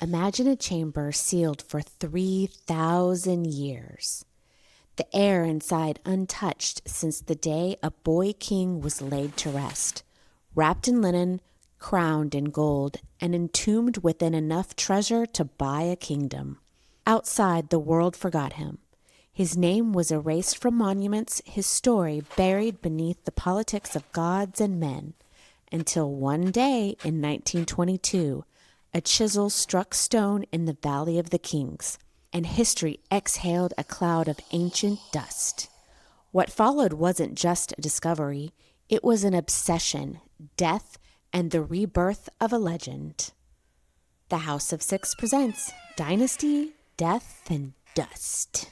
Imagine a chamber sealed for 3,000 years. The air inside untouched since the day a boy king was laid to rest, wrapped in linen, crowned in gold, and entombed within enough treasure to buy a kingdom. Outside, the world forgot him. His name was erased from monuments, his story buried beneath the politics of gods and men, until one day in 1922, a chisel struck stone in the Valley of the Kings, and history exhaled a cloud of ancient dust. What followed wasn't just a discovery, it was an obsession, death, and the rebirth of a legend. The House of Six presents Dynasty, Death, and Dust.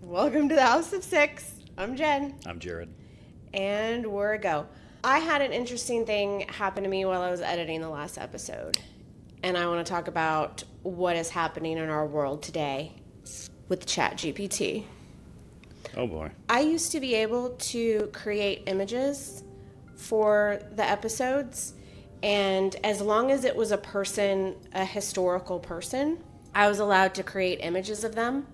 Welcome to the House of Six. I'm Jen. I'm Jared. And we're a go. I had an interesting thing happen to me while I was editing the last episode. And I want to talk about what is happening in our world today with ChatGPT. Oh boy. I used to be able to create images for the episodes. And as long as it was a person, a historical person, I was allowed to create images of them.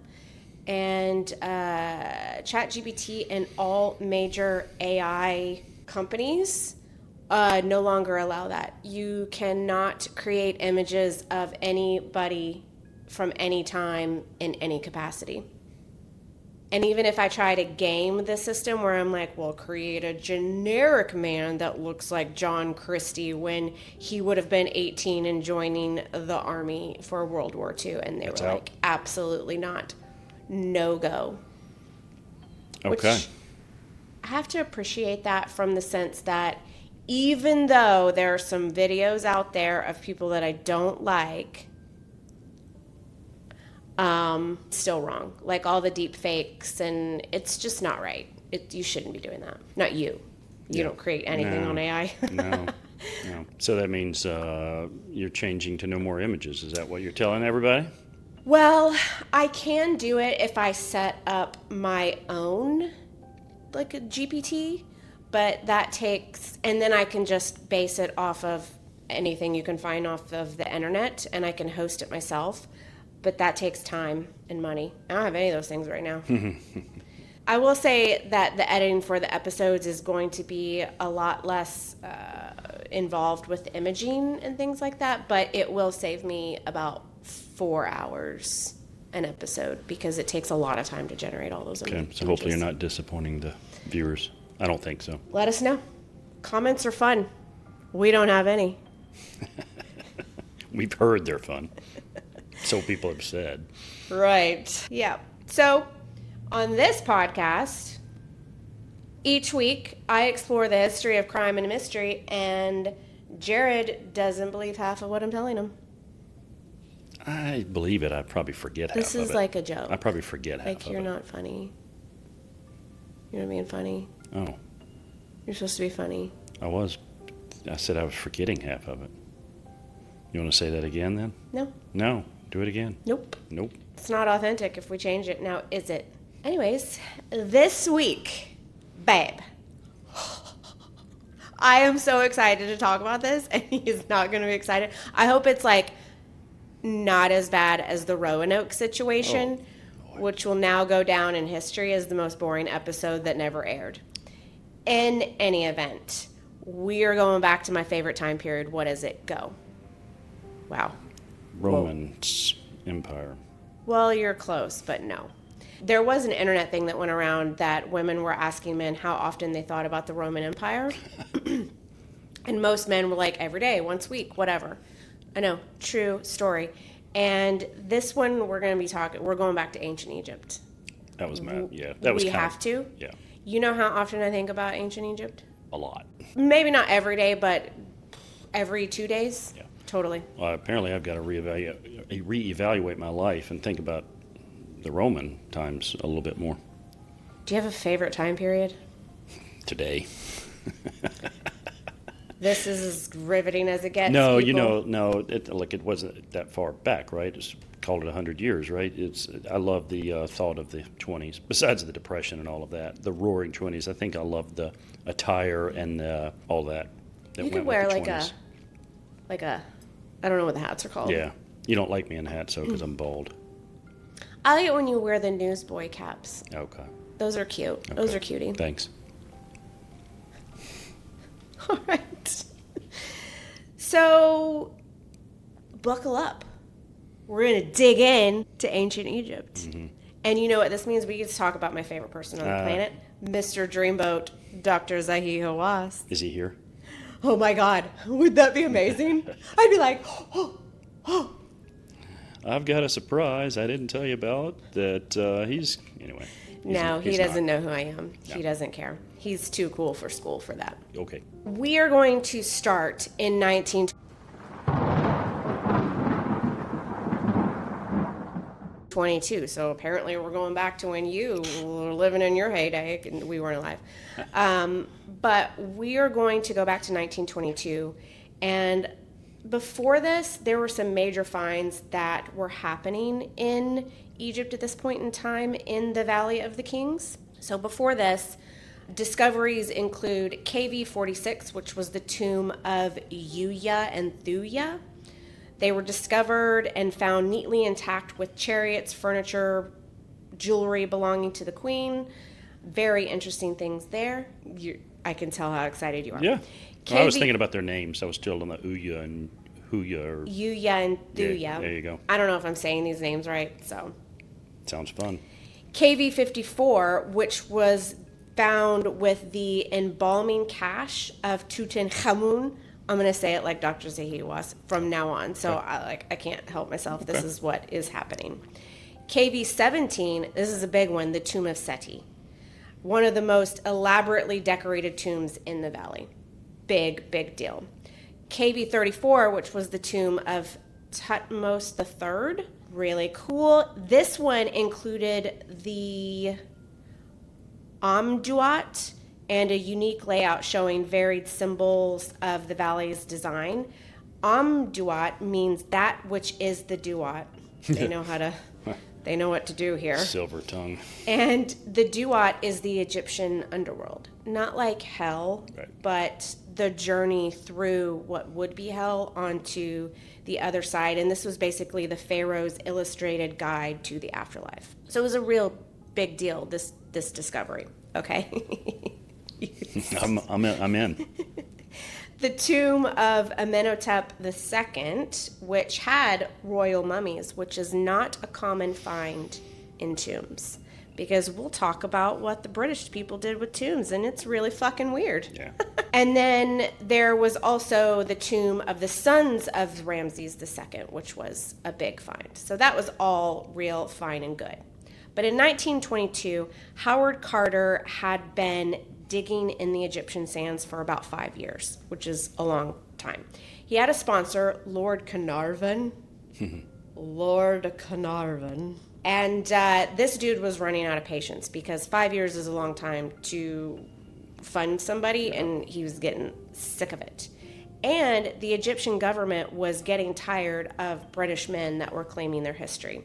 And ChatGPT and all major AI companies no longer allow that. You cannot create images of anybody from any time in any capacity. And even if I try to game the system where I'm like, well, create a generic man that looks like John Christie when he would have been 18 and joining the army for World War II. And they were like, absolutely not. No go. Okay. Which I have to appreciate that from the sense that even though there are some videos out there of people that I don't like, still wrong. Like all the deep fakes, and it's just not right. You shouldn't be doing that. Not you. You don't create anything on AI. No. So that means you're changing to no more images. Is that what you're telling everybody? Well, I can do it if I set up my own, like a GPT, but that takes, and then I can just base it off of anything you can find off of the internet, and I can host it myself, but that takes time and money. I don't have any of those things right now. I will say that the editing for the episodes is going to be a lot less involved with imaging and things like that, but it will save me about 4 hours an episode because it takes a lot of time to generate all those images. Okay, so hopefully you're not disappointing the viewers. I don't think so. Let us know. Comments are fun. We don't have any. We've heard they're fun. So people have said. Right. Yeah. So on this podcast, each week I explore the history of crime and mystery, and Jared doesn't believe half of what I'm telling him. I believe it. I probably forget half of it. This is like a joke. I probably forget half of it. Like, you're not funny. You're not being funny. Oh. You're supposed to be funny. I said I was forgetting half of it. You want to say that again then? No. No. Do it again. Nope. Nope. It's not authentic if we change it. Now, is it? Anyways, this week, babe, I am so excited to talk about this, and he is not going to be excited. I hope it's like not as bad as the Roanoke situation, which will now go down in history as the most boring episode that never aired. In any event, we are going back to my favorite time period. What is it? Go. Wow. Roman Empire. Well, you're close, but no. There was an internet thing that went around that women were asking men how often they thought about the Roman Empire. And most men were like, every day, once a week, whatever. I know, true story. And this one, we're going back to ancient Egypt. That was mad. Yeah. We have to? Yeah. You know how often I think about ancient Egypt? A lot. Maybe not every day, but every 2 days? Yeah. Totally. Well, apparently I've got to reevaluate my life and think about the Roman times a little bit more. Do you have a favorite time period? Today. This is as riveting as it gets. No, people. no. It wasn't that far back, right? It's called it 100 years, right? I love the thought of the 20s. Besides the Depression and all of that, the Roaring 20s. I think I love the attire and all that. You could wear like a, I don't know what the hats are called. Yeah, you don't like me in a hat, so because I'm bald. I like it when you wear the newsboy caps. Okay. Those are cute. Okay. Those are cutie. Thanks. All right. So, buckle up. We're going to dig in to ancient Egypt. Mm-hmm. And you know what this means? We get to talk about my favorite person on the planet, Mr. Dreamboat, Dr. Zahi Hawass. Is he here? Oh my God. Would that be amazing? I'd be like, oh. I've got a surprise I didn't tell you about that anyway. No, he doesn't know who I am. No. He doesn't care. He's too cool for school for that. Okay. We are going to start in 1922. So apparently we're going back to when you were living in your heyday and we weren't alive. But we are going to go back to 1922. And before this, there were some major finds that were happening in Egypt at this point in time in the Valley of the Kings. So before this, discoveries include KV 46, which was the tomb of Yuya and Thuya. They were discovered and found neatly intact with chariots, furniture, jewelry belonging to the queen. Very interesting things there. I can tell how excited you are. Yeah. I was thinking about their names. I was still on the Uya and Huya. Or Yuya and Thuya. Yeah, there you go. I don't know if I'm saying these names right, so. Sounds fun. KV 54, which was found with the embalming cache of Tutankhamun. I'm going to say it like Dr. Zahi was from now on, so okay. I can't help myself. Okay. This is what is happening. KV 17, this is a big one, the tomb of Seti. One of the most elaborately decorated tombs in the valley. Big, big deal. KV 34, which was the tomb of Tutmos III. Really cool. This one included the Amduat and a unique layout showing varied symbols of the valley's design. Amduat means that which is the duat. They know they know what to do here. Silver tongue. And the duat is the Egyptian underworld. Not like hell, right, but the journey through what would be hell onto the other side. And this was basically the Pharaoh's illustrated guide to the afterlife. So it was a real big deal, this discovery. Okay? I'm in. The tomb of Amenhotep II, which had royal mummies, which is not a common find in tombs. Because we'll talk about what the British people did with tombs, and it's really fucking weird. Yeah. And then there was also the tomb of the sons of Ramses II, which was a big find. So that was all real fine and good. But in 1922, Howard Carter had been digging in the Egyptian sands for about 5 years, which is a long time. He had a sponsor, Lord Carnarvon. Lord Carnarvon. And this dude was running out of patience because 5 years is a long time to fund somebody, and he was getting sick of it. And the Egyptian government was getting tired of British men that were claiming their history.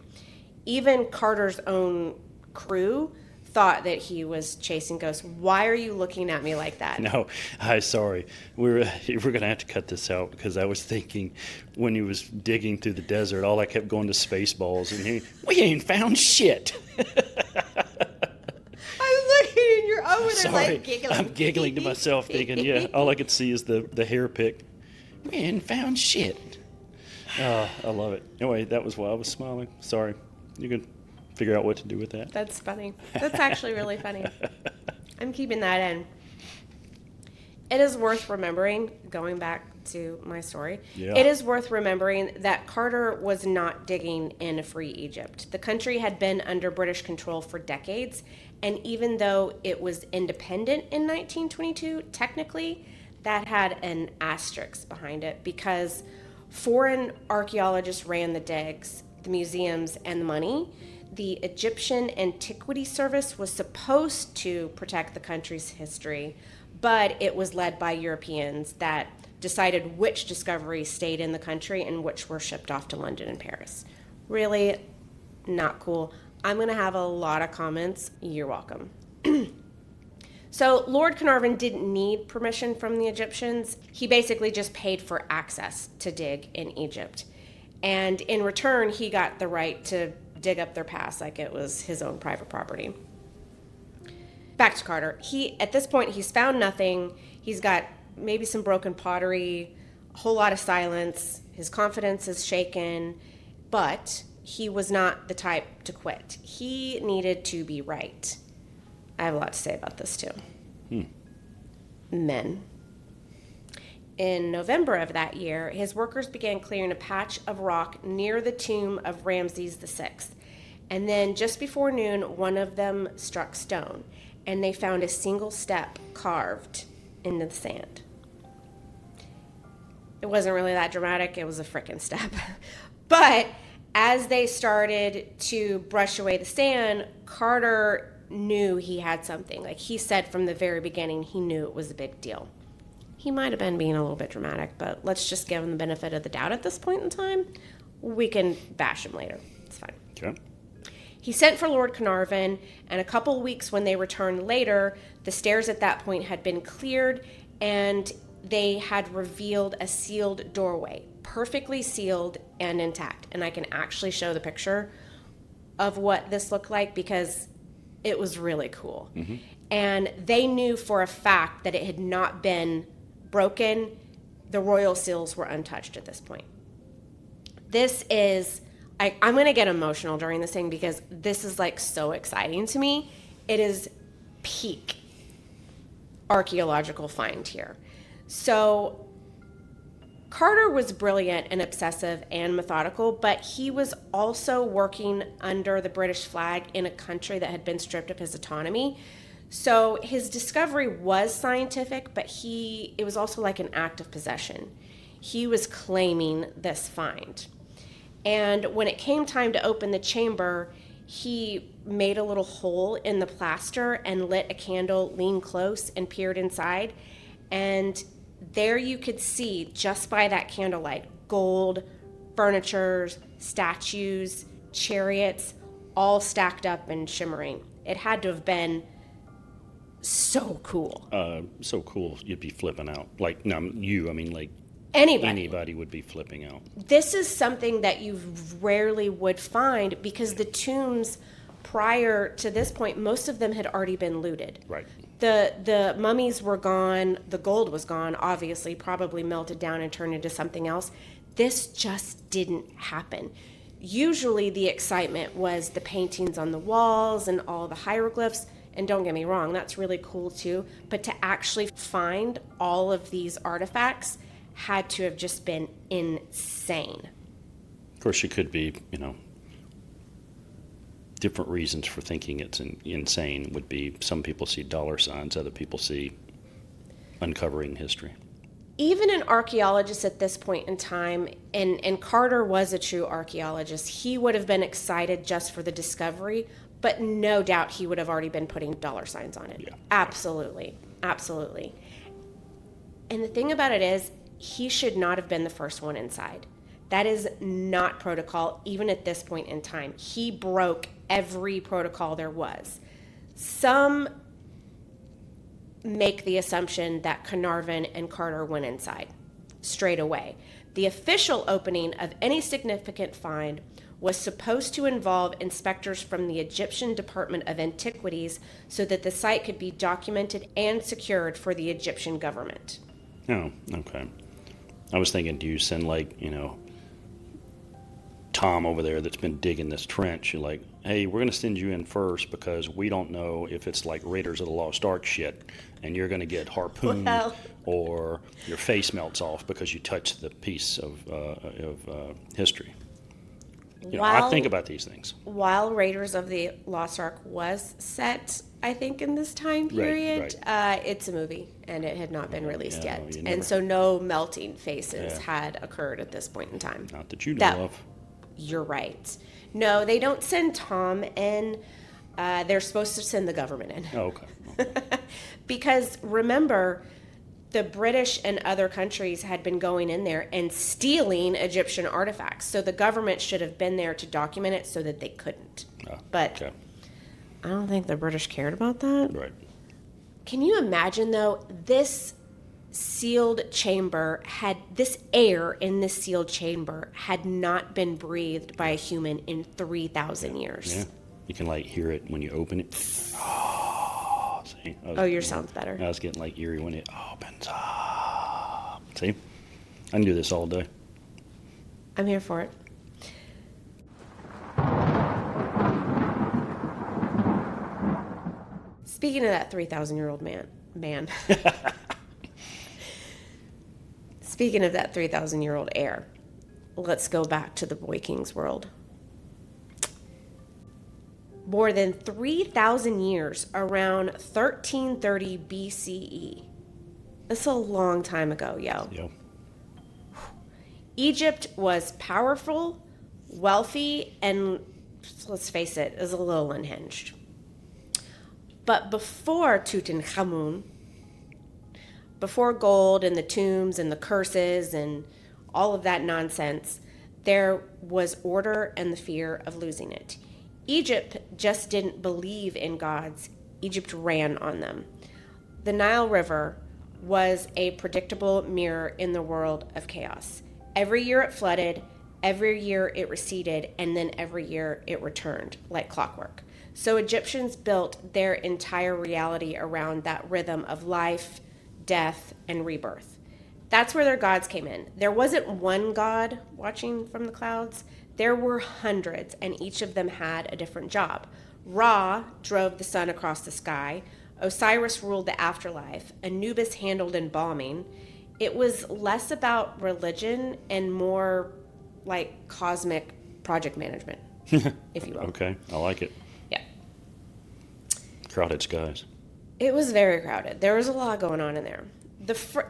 Even Carter's own crew thought that he was chasing ghosts. Why are you looking at me like that? No, I'm sorry. We're going to have to cut this out because I was thinking when he was digging through the desert, all I kept going to Spaceballs, and we ain't found shit. I was looking in your over there Sorry, like giggling. I'm giggling to myself thinking, yeah, all I could see is the hair pick. We ain't found shit. Oh, I love it. Anyway, that was why I was smiling. Sorry. You can figure out what to do with that. That's funny. That's actually really funny. I'm keeping that in. It is worth remembering, going back to my story, It is worth remembering that Carter was not digging in a free Egypt. The country had been under British control for decades, and even though it was independent in 1922, technically, that had an asterisk behind it because foreign archaeologists ran the digs, the museums, and the money. The Egyptian Antiquity Service was supposed to protect the country's history, but it was led by Europeans that decided which discoveries stayed in the country and which were shipped off to London and Paris. Really not cool. I'm going to have a lot of comments. You're welcome. So Lord Carnarvon didn't need permission from the Egyptians. He basically just paid for access to dig in Egypt. And in return, he got the right to dig up their past like it was his own private property. Back to Carter. At this point, he's found nothing. He's got maybe some broken pottery, a whole lot of silence. His confidence is shaken, but he was not the type to quit. He needed to be right. I have a lot to say about this, too. Men. In November of that year, his workers began clearing a patch of rock near the tomb of Ramses VI. And then just before noon, one of them struck stone, and they found a single step carved into the sand. It wasn't really that dramatic. It was a frickin' step. But as they started to brush away the sand, Carter knew he had something. Like he said from the very beginning, he knew it was a big deal. He might have been being a little bit dramatic, but let's just give him the benefit of the doubt at this point in time. We can bash him later. It's fine. Okay. He sent for Lord Carnarvon, and a couple weeks when they returned later, the stairs at that point had been cleared, and they had revealed a sealed doorway, perfectly sealed and intact. And I can actually show the picture of what this looked like because it was really cool. Mm-hmm. And they knew for a fact that it had not been broken. The royal seals were untouched at this point. This is, I'm going to get emotional during this thing because this is like so exciting to me. It is peak archaeological find here. So Carter was brilliant and obsessive and methodical, but he was also working under the British flag in a country that had been stripped of his autonomy. So his discovery was scientific, but it was also like an act of possession. He was claiming this find. And when it came time to open the chamber, he made a little hole in the plaster and lit a candle, leaned close, and peered inside. And there you could see, just by that candlelight, gold, furniture, statues, chariots, all stacked up and shimmering. It had to have been so cool. So cool, you'd be flipping out. Like, no, you, I mean, like, anybody would be flipping out. This is something that you rarely would find because the tombs prior to this point, most of them had already been looted. Right. The mummies were gone. The gold was gone, obviously, probably melted down and turned into something else. This just didn't happen. Usually the excitement was the paintings on the walls and all the hieroglyphs. And don't get me wrong, that's really cool too. But to actually find all of these artifacts had to have just been insane. Of course, you could be, different reasons for thinking it's insane would be some people see dollar signs, other people see uncovering history. Even an archaeologist at this point in time, and Carter was a true archaeologist, he would have been excited just for the discovery, but no doubt he would have already been putting dollar signs on it. Yeah. Absolutely. Absolutely. And the thing about it is, he should not have been the first one inside. That is not protocol, even at this point in time. He broke every protocol there was. Some make the assumption that Carnarvon and Carter went inside straight away. The official opening of any significant find was supposed to involve inspectors from the Egyptian Department of Antiquities so that the site could be documented and secured for the Egyptian government. Oh, okay. I was thinking, do you send Tom over there that's been digging this trench? You're like, hey, we're going to send you in first because we don't know if it's like Raiders of the Lost Ark shit and you're going to get harpooned or your face melts off because you touched the piece of history. I think about these things. While Raiders of the Lost Ark was set, I think, in this time period, right. It's a movie, and it had not been released yet. Never... And so no melting faces had occurred at this point in time. Not that you know of. You're right. No, they don't send Tom in. They're supposed to send the government in. Oh, okay. Because remember, the British and other countries had been going in there and stealing Egyptian artifacts. So the government should have been there to document it so that they couldn't. But Okay. I don't think the British cared about that. Right. Can you imagine, though, this sealed chamber this air in this sealed chamber had not been breathed by a human in 3,000 years? Yeah. You can like hear it when you open it. Oh, see? Yours sounds better. I was getting like eerie when it opens up. See? I can do this all day. I'm here for it. Speaking of that 3,000-year-old man. Speaking of that 3,000-year-old heir, let's go back to the Boy King's world. More than 3,000 years, around 1330 BCE. That's a long time ago, yo. Yeah. Egypt was powerful, wealthy, and let's face it, is a little unhinged. But before Tutankhamun, before gold and the tombs and the curses and all of that nonsense, there was order and the fear of losing it. Egypt just didn't believe in gods. Egypt ran on them. The Nile River was a predictable mirror in the world of chaos. Every year it flooded, every year it receded, and then every year it returned like clockwork. So Egyptians built their entire reality around that rhythm of life, death, and rebirth. That's where their gods came in. There wasn't one god watching from the clouds. There were hundreds, and each of them had a different job. Ra drove the sun across the sky. Osiris ruled the afterlife. Anubis handled embalming. It was less about religion and more like cosmic project management, if you will. Okay. I like it. Yeah. Crowded skies. It was very crowded. There was a lot going on in there.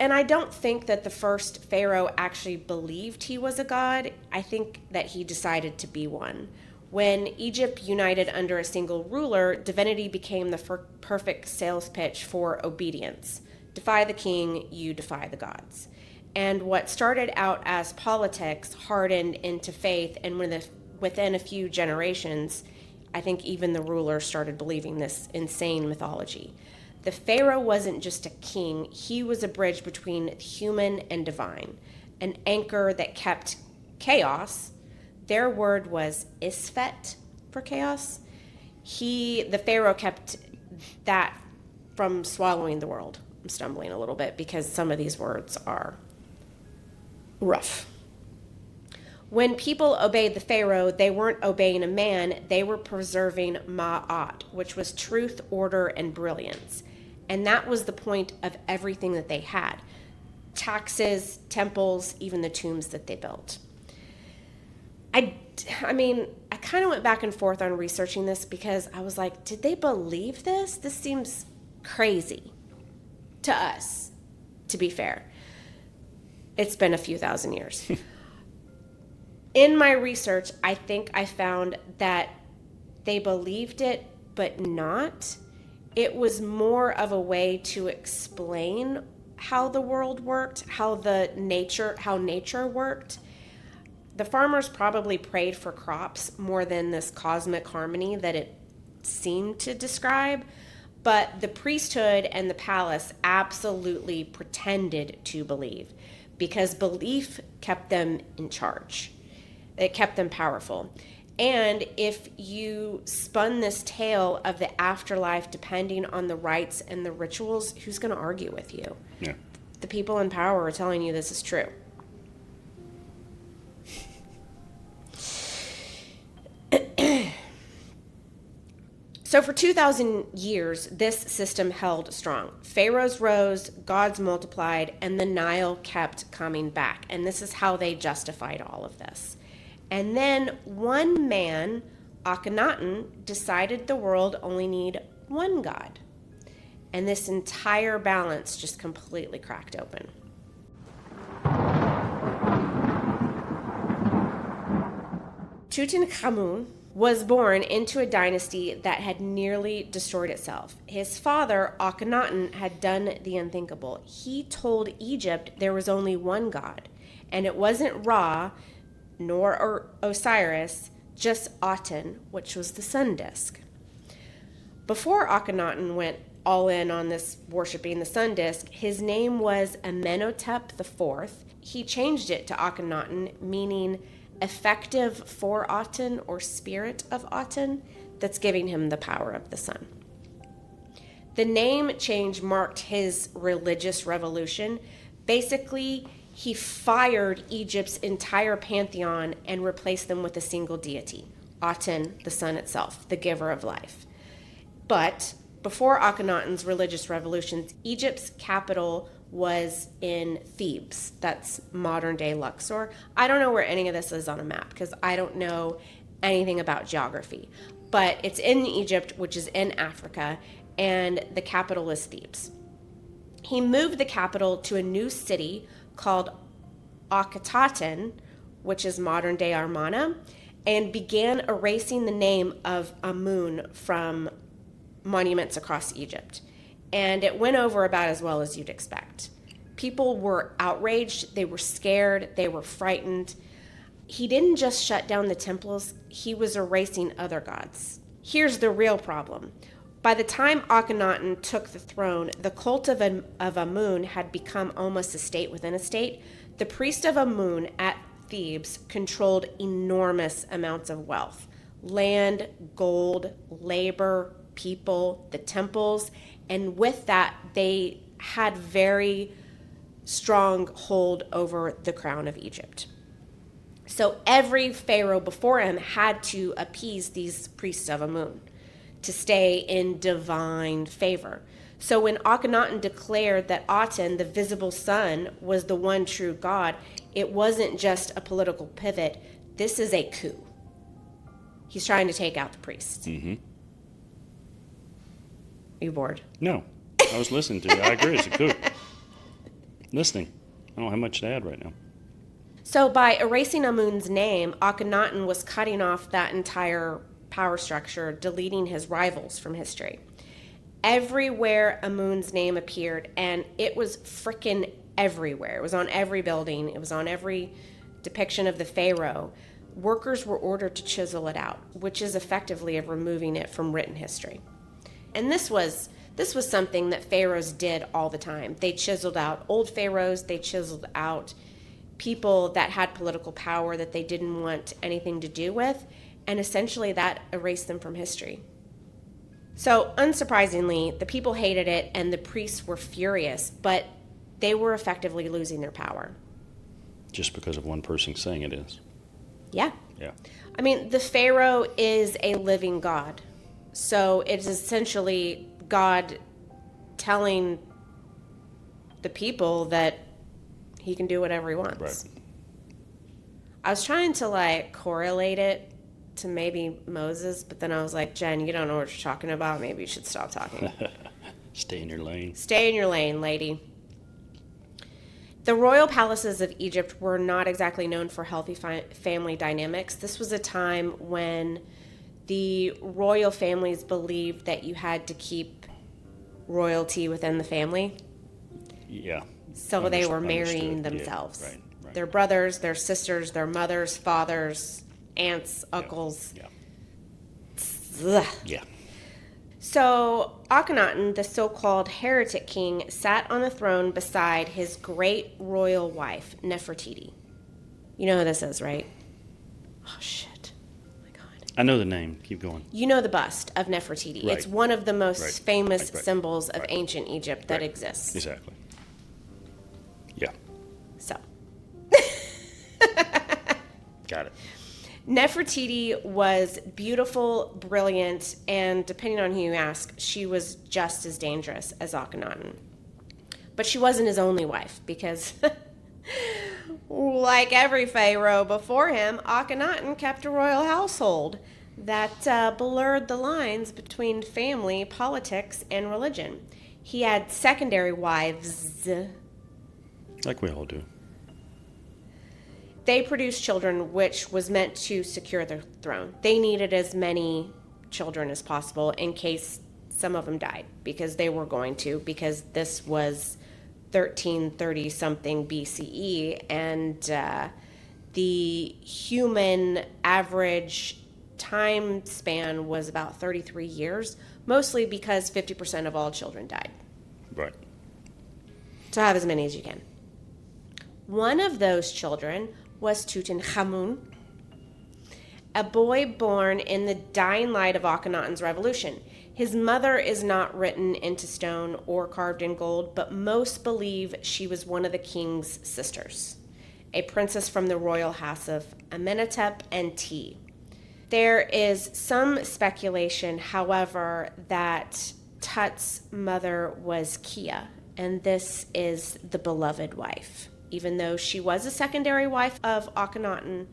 And I don't think that the first pharaoh actually believed he was a god. I think that he decided to be one. When Egypt united under a single ruler, divinity became the perfect sales pitch for obedience. Defy the king, you defy the gods. And what started out as politics hardened into faith, and within a few generations, I think even the ruler started believing this insane mythology. The pharaoh wasn't just a king, he was a bridge between human and divine, an anchor that kept chaos. Their word was Isfet for chaos. The pharaoh kept that from swallowing the world. I'm stumbling a little bit because some of these words are rough. When people obeyed the pharaoh, they weren't obeying a man, they were preserving Ma'at, which was truth, order, and brilliance. And that was the point of everything that they had. Taxes, temples, even the tombs that they built. I mean, I kind of went back and forth on researching this because I was like, did they believe this? This seems crazy to us, to be fair. It's been a few thousand years. In my research, I think I found that they believed it, but not. It was more of a way to explain how the world worked, how nature worked. The farmers probably prayed for crops more than this cosmic harmony that it seemed to describe, but the priesthood and the palace absolutely pretended to believe because belief kept them in charge. It kept them powerful. And if you spun this tale of the afterlife depending on the rites and the rituals, who's going to argue with you? Yeah. The people in power are telling you this is true. So for 2,000 years, this system held strong. Pharaohs rose, gods multiplied, and the Nile kept coming back. And this is how they justified all of this. And then one man, Akhenaten, decided the world only need one god. And this entire balance just completely cracked open. Tutankhamun was born into a dynasty that had nearly destroyed itself. His father, Akhenaten, had done the unthinkable. He told Egypt there was only one God, and it wasn't Ra nor Osiris, just Aten, which was the sun disk. Before Akhenaten went all in on this worshiping the sun disk, his name was Amenhotep IV. He changed it to Akhenaten, meaning effective for Aten or spirit of Aten, that's giving him the power of the sun. The name change marked his religious revolution. Basically, he fired Egypt's entire pantheon and replaced them with a single deity, Aten, the sun itself, the giver of life. But before Akhenaten's religious revolutions, Egypt's capital was in Thebes. That's modern-day Luxor. I don't know where any of this is on a map because I don't know anything about geography. But it's in Egypt, which is in Africa, and the capital is Thebes. He moved the capital to a new city called Akhenaten, which is modern-day Amarna, and began erasing the name of Amun from monuments across Egypt. And it went over about as well as you'd expect. People were outraged, they were scared, they were frightened. He didn't just shut down the temples, he was erasing other gods. Here's the real problem. By the time Akhenaten took the throne, the cult of Amun had become almost a state within a state. The priest of Amun at Thebes controlled enormous amounts of wealth: land, gold, labor, people, the temples, and with that, they had very strong hold over the crown of Egypt. So every pharaoh before him had to appease these priests of Amun to stay in divine favor. So when Akhenaten declared that Aten, the visible sun, was the one true God, it wasn't just a political pivot. This is a coup. He's trying to take out the priests. Mm-hmm. Are you bored? No. I was listening to you. I agree. It's a coup. Listening. I don't have much to add right now. So by erasing Amun's name, Akhenaten was cutting off that entire power structure, deleting his rivals from history. Everywhere Amun's name appeared, and it was frickin' everywhere. It was on every building. It was on every depiction of the pharaoh. Workers were ordered to chisel it out, which is effectively of removing it from written history. And this was something that pharaohs did all the time. They chiseled out old pharaohs. They chiseled out people that had political power that they didn't want anything to do with, and essentially that erased them from history. So unsurprisingly, the people hated it and the priests were furious, but they were effectively losing their power. Just because of one person saying it is. Yeah. Yeah. I mean, the pharaoh is a living god. So it's essentially God telling the people that he can do whatever he wants. Right. I was trying to correlate it to maybe Moses, but then I was like, Jen, you don't know what you're talking about. Maybe you should stop talking. Stay in your lane. Stay in your lane, lady. The royal palaces of Egypt were not exactly known for healthy family dynamics. This was a time when the royal families believed that you had to keep royalty within the family. Yeah. So they were marrying themselves. Yeah, right. Their brothers, their sisters, their mothers, fathers, aunts, uncles. Yeah. Yeah. So Akhenaten, the so-called heretic king, sat on a throne beside his great royal wife, Nefertiti. You know who this is, right? Oh, shit. Oh, my God. I know the name. Keep going. You know the bust of Nefertiti. Right. It's one of the most famous symbols of Right. ancient Egypt that exists. Exactly. Yeah. So. Got it. Nefertiti was beautiful, brilliant, and depending on who you ask, she was just as dangerous as Akhenaten. But she wasn't his only wife because, like every pharaoh before him, Akhenaten kept a royal household that blurred the lines between family, politics, and religion. He had secondary wives. Like we all do. they produced children, which was meant to secure their throne. They needed as many children as possible in case some of them died, because they were going to, because this was 1330 something BCE, and the human average time span was about 33 years, mostly because 50% of all children died. Right. So have as many as you can. One of those children was Tutankhamun, a boy born in the dying light of Akhenaten's revolution. His mother is not written into stone or carved in gold, but most believe she was one of the king's sisters, a princess from the royal house of Amenhotep and T. There is some speculation, however, that Tut's mother was Kia, and this is the beloved wife. Even though she was a secondary wife of Akhenaten,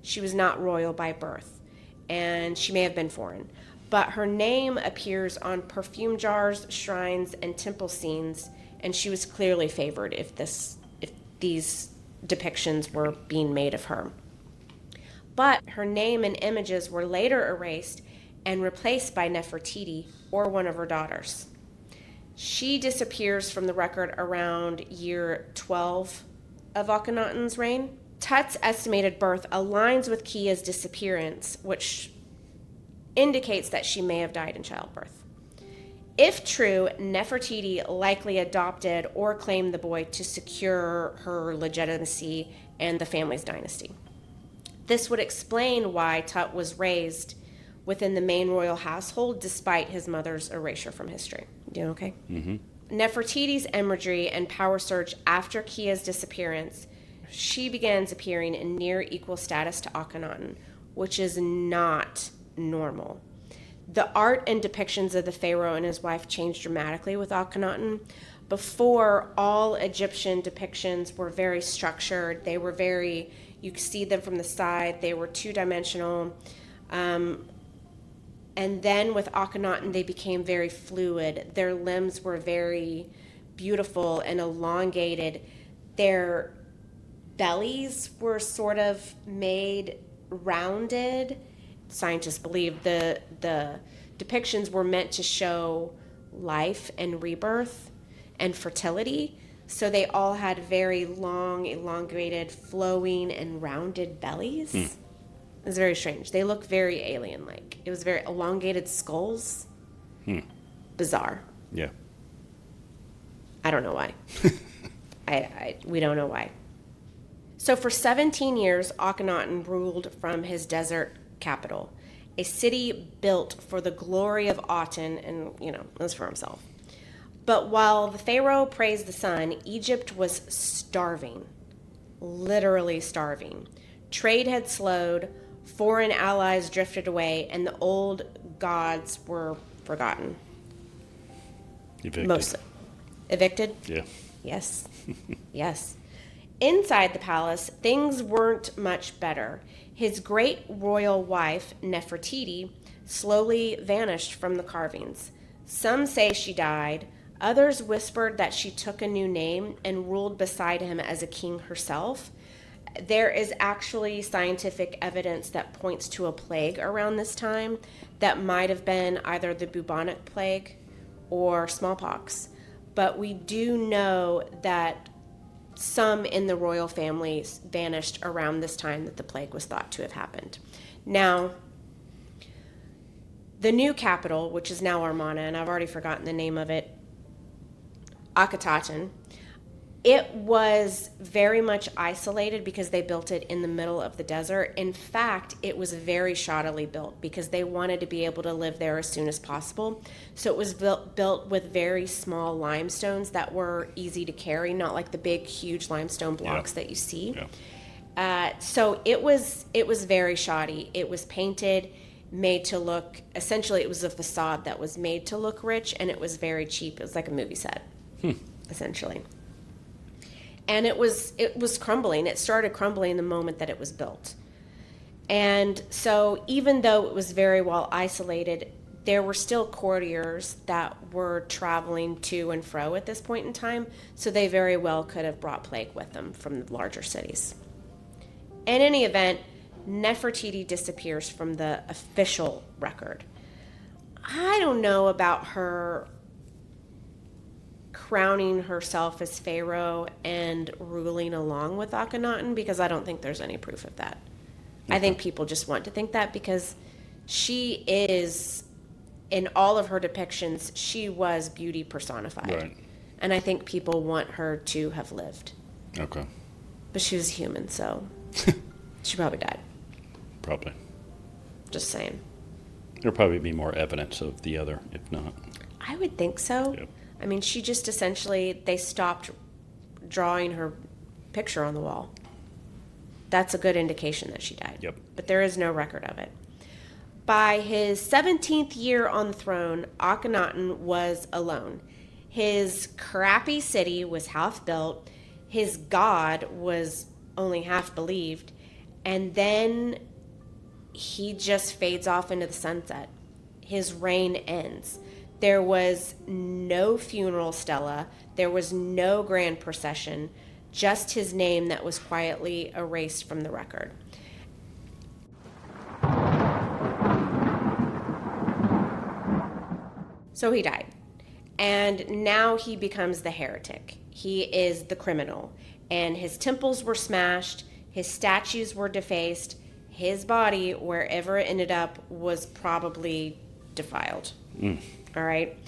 she was not royal by birth, and she may have been foreign. But her name appears on perfume jars, shrines, and temple scenes, and she was clearly favored if these depictions were being made of her. But her name and images were later erased and replaced by Nefertiti, or one of her daughters. She disappears from the record around year 12 of Akhenaten's reign. Tut's estimated birth aligns with Kia's disappearance, which indicates that she may have died in childbirth. If true, Nefertiti likely adopted or claimed the boy to secure her legitimacy and the family's dynasty. This would explain why Tut was raised within the main royal household despite his mother's erasure from history. You doing okay? Mm-hmm. Nefertiti's imagery and power surge after Kia's disappearance, she begins appearing in near equal status to Akhenaten, which is not normal. The art and depictions of the pharaoh and his wife changed dramatically with Akhenaten. Before, all Egyptian depictions were very structured. They were very, you could see them from the side. They were two-dimensional. And then with Akhenaten, they became very fluid. Their limbs were very beautiful and elongated. Their bellies were sort of made rounded. Scientists believe the depictions were meant to show life and rebirth and fertility. So they all had very long, elongated, flowing, and rounded bellies. It was very strange. They look very alien-like. It was very elongated skulls. Bizarre. Yeah. I don't know why. We don't know why. So for 17 years, Akhenaten ruled from his desert capital, a city built for the glory of Aten, and, it was for himself. But while the pharaoh praised the sun, Egypt was starving, literally starving. Trade had slowed, foreign allies drifted away, and the old gods were forgotten. Evicted. Mostly. Evicted? Yeah. Yes. Yes. Inside the palace, things weren't much better. His great royal wife, Nefertiti, slowly vanished from the carvings. Some say she died. Others whispered that she took a new name and ruled beside him as a king herself. There is actually scientific evidence that points to a plague around this time that might have been either the bubonic plague or smallpox. But we do know that some in the royal family vanished around this time that the plague was thought to have happened. Now, the new capital, which is now Amarna, and I've already forgotten the name of it, Akhenaten, it was very much isolated because they built it in the middle of the desert. In fact, it was very shoddily built because they wanted to be able to live there as soon as possible. So it was built with very small limestones that were easy to carry, not like the big, huge limestone blocks that you see. Yeah. So it was very shoddy. It was painted, made to look, essentially it was a facade that was made to look rich, and it was very cheap. It was like a movie set, essentially. And it was crumbling. It started crumbling the moment that it was built. And so even though it was very well isolated, there were still courtiers that were traveling to and fro at this point in time, so they very well could have brought plague with them from the larger cities. In any event, Nefertiti disappears from the official record. I don't know about her crowning herself as pharaoh and ruling along with Akhenaten, because I don't think there's any proof of that. I think people just want to think that because she is, in all of her depictions, she was beauty personified. Right. And I think people want her to have lived. Okay. But she was a human, so she probably died. Probably. Just saying. There'll probably be more evidence of the other, if not. I would think so. Yep. I mean, she just essentially, they stopped drawing her picture on the wall. That's a good indication that she died. Yep. But there is no record of it. By his 17th year on the throne, Akhenaten was alone. His crappy city was half built. His god was only half believed. And then he just fades off into the sunset. His reign ends. There was no funeral stela. There was no grand procession. Just his name that was quietly erased from the record. So he died. And now he becomes the heretic. He is the criminal. And his temples were smashed. His statues were defaced. His body, wherever it ended up, was probably defiled. All right.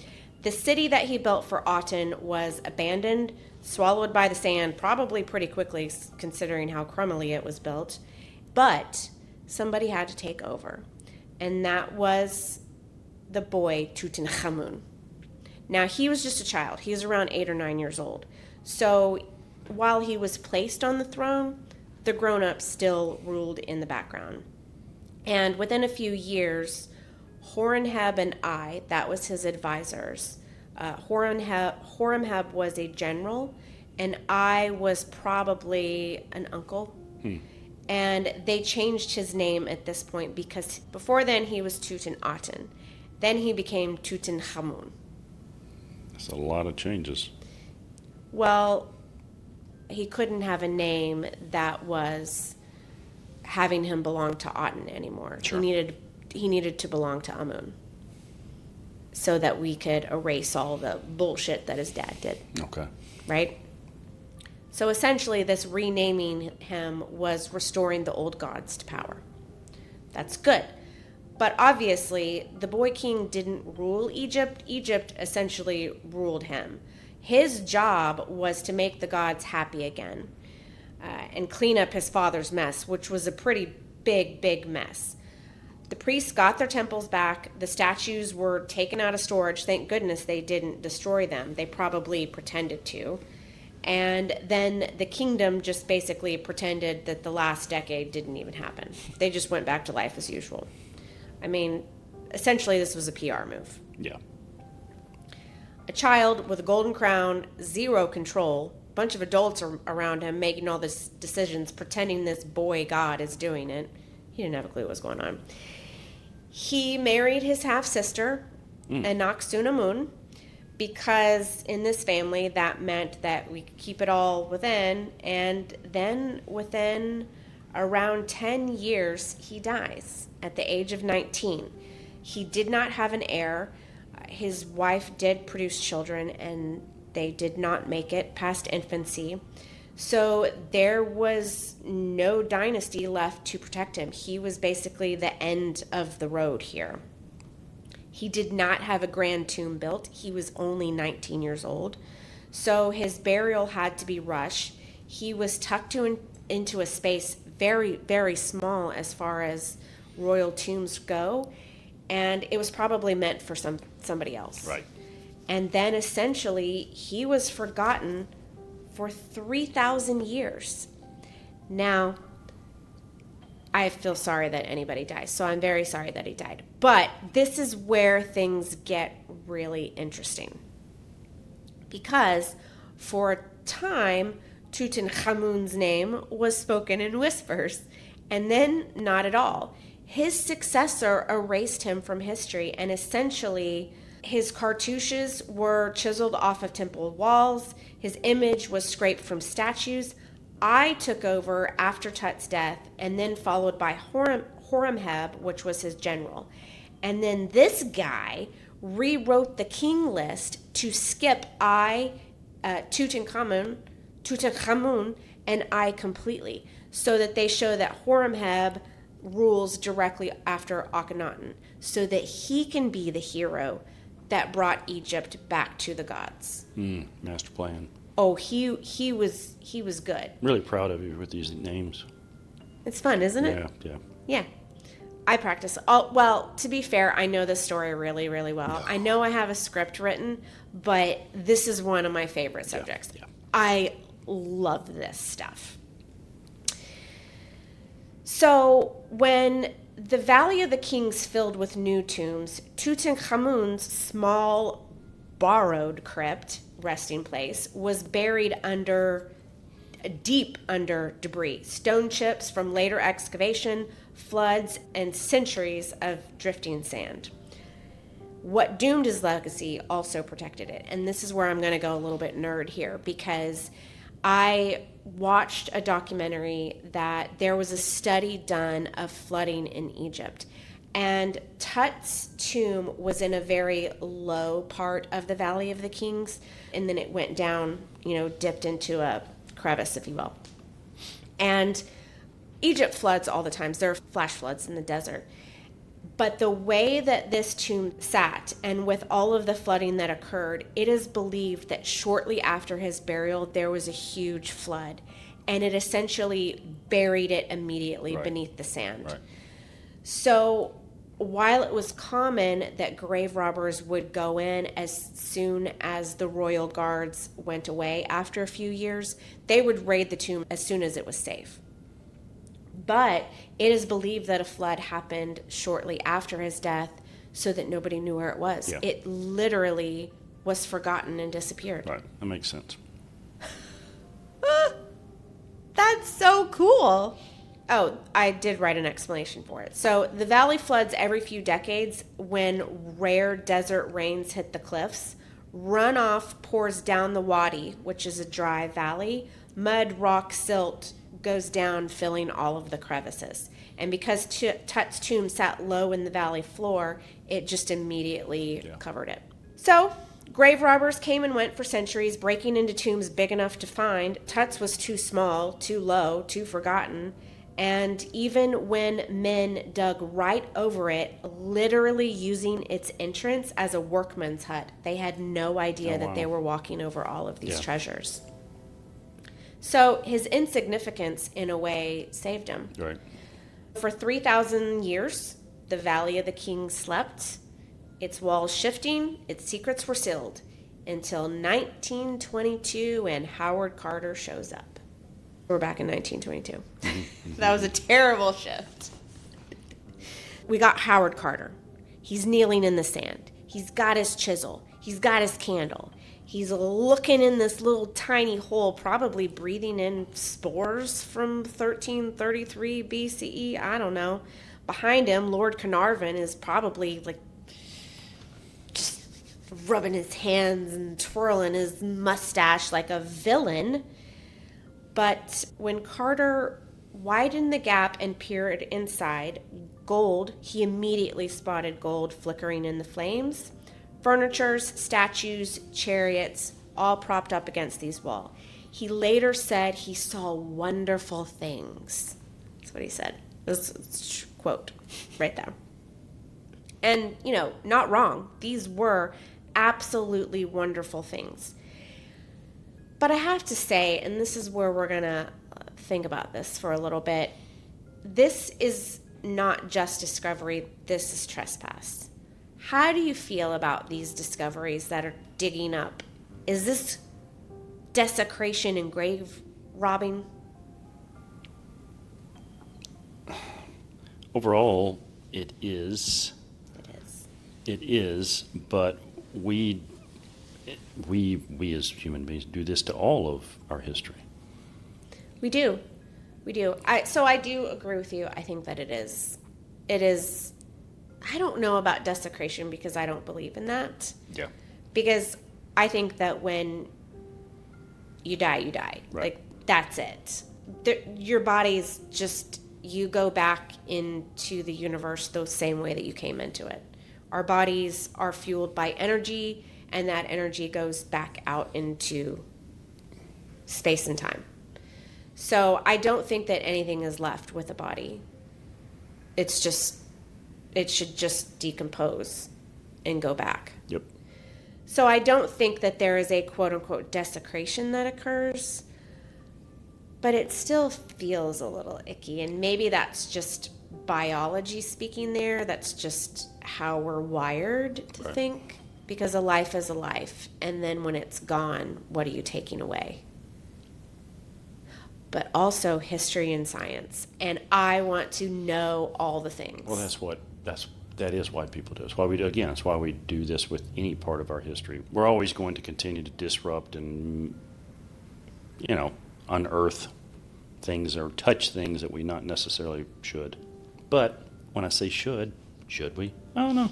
The city that he built for Aten was abandoned, swallowed by the sand, probably pretty quickly considering how crumbly it was built. But somebody had to take over. And that was the boy Tutankhamun. Now, he was just a child. He was around 8 or 9 years old. So while he was placed on the throne, the grown-ups still ruled in the background. And within a few years, Horemheb and that was his advisors. Horemheb was a general, and I was probably an uncle. And they changed his name at this point because before then he was Tutankhamun. Then he became Tutankhamun. That's a lot of changes. Well, he couldn't have a name that was having him belong to Aten anymore. Sure. He needed to belong to Amun so that we could erase all the bullshit that his dad did. Okay. Right? So essentially, this renaming him was restoring the old gods to power. That's good. But obviously, the boy king didn't rule Egypt. Egypt essentially ruled him. His job was to make the gods happy again and clean up his father's mess, which was a pretty big mess. The priests got their temples back. The statues were taken out of storage. Thank goodness they didn't destroy them. They probably pretended to. And then the kingdom just basically pretended that the last decade didn't even happen. They just went back to life as usual. I mean, essentially this was a PR move. Yeah. A child with a golden crown, zero control, a bunch of adults are around him making all these decisions, pretending this boy god is doing it. He didn't have a clue what was going on. He married his half-sister, Akhenaten, because in this family that meant that we could keep it all within, and then within around 10 years, he dies at the age of 19. He did not have an heir. His wife did produce children, and they did not make it past infancy. So there was no dynasty left to protect him. He was basically the end of the road here. He did not have a grand tomb built. He was only 19 years old. So his burial had to be rushed. He was tucked into a space very small as far as royal tombs go. And it was probably meant for somebody else. Right. And then essentially he was forgotten for 3,000 years. Now, I feel sorry that anybody dies, so I'm very sorry that he died. But this is where things get really interesting. Because for a time, Tutankhamun's name was spoken in whispers, and then not at all. His successor erased him from history, and essentially his cartouches were chiseled off of temple walls. His image was scraped from statues. I took over after Tut's death, and then followed by Horemheb, which was his general. And then this guy rewrote the king list to skip Tutankhamun, and I completely, so that they show that Horemheb rules directly after Akhenaten, so that he can be the hero that brought Egypt back to the gods. Master plan. Oh, he was good. Really proud of you with these names. It's fun, isn't it? Yeah. Yeah. I practice. Well, to be fair, I know this story really, really well. I know I have a script written, but this is one of my favorite subjects. Yeah. I love this stuff. So when the Valley of the Kings filled with new tombs, Tutankhamun's small borrowed crypt resting place was buried deep under debris, stone chips from later excavation, floods, and centuries of drifting sand. What doomed his legacy also protected it. And this is where I'm going to go a little bit nerd here, because I watched a documentary that there was a study done of flooding in Egypt. And Tut's tomb was in a very low part of the Valley of the Kings, and then it went down, dipped into a crevice, if you will. And Egypt floods all the time. There are flash floods in the desert. But the way that this tomb sat, and with all of the flooding that occurred, it is believed that shortly after his burial, there was a huge flood. And it essentially buried it immediately beneath the sand. Right. So while it was common that grave robbers would go in as soon as the royal guards went away after a few years, they would raid the tomb as soon as it was safe. But it is believed that a flood happened shortly after his death so that nobody knew where it was. Yeah. It literally was forgotten and disappeared. Right. That makes sense. That's so cool. Oh, I did write an explanation for it. So the valley floods every few decades when rare desert rains hit the cliffs. Runoff pours down the wadi, which is a dry valley. Mud, rock, silt goes down, filling all of the crevices. And because Tut's tomb sat low in the valley floor, it just immediately covered it. So grave robbers came and went for centuries, breaking into tombs big enough to find. Tut's was too small, too low, too forgotten. And even when men dug right over it, literally using its entrance as a workman's hut, they had no idea that they were walking over all of these treasures. So his insignificance, in a way, saved him. Right. For 3,000 years, the Valley of the Kings slept, its walls shifting, its secrets were sealed, until 1922 and Howard Carter shows up. We're back in 1922. That was a terrible shift. We got Howard Carter. He's kneeling in the sand. He's got his chisel. He's got his candle. He's looking in this little tiny hole, probably breathing in spores from 1333 BCE. I don't know. Behind him, Lord Carnarvon is probably just rubbing his hands and twirling his mustache like a villain. But when Carter widened the gap and peered inside, he immediately spotted gold flickering in the flames. Furnitures, statues, chariots, all propped up against these walls. He later said he saw wonderful things. That's what he said. This is a quote right there. And, not wrong. These were absolutely wonderful things. But I have to say, and this is where we're going to think about this for a little bit, this is not just discovery, this is trespass. How do you feel about these discoveries that are digging up? Is this desecration and grave robbing? Overall, it is. It is, but we as human beings do this to all of our history. We do. So I do agree with you. I think that it is. I don't know about desecration because I don't believe in that. Yeah. Because I think that when you die, you die. Right. That's it. your body's just, you go back into the universe the same way that you came into it. Our bodies are fueled by energy, and that energy goes back out into space and time. So I don't think that anything is left with the body. It should just decompose and go back. Yep. So I don't think that there is a quote-unquote desecration that occurs, but it still feels a little icky. And maybe that's just biology speaking there. That's just how we're wired to think, because a life is a life. And then when it's gone, what are you taking away? But also history and science. And I want to know all the things. Well, that is why people do it. It's why we do, again, it's why we do this with any part of our history. We're always going to continue to disrupt and, unearth things or touch things that we not necessarily should. But when I say should we? I don't know.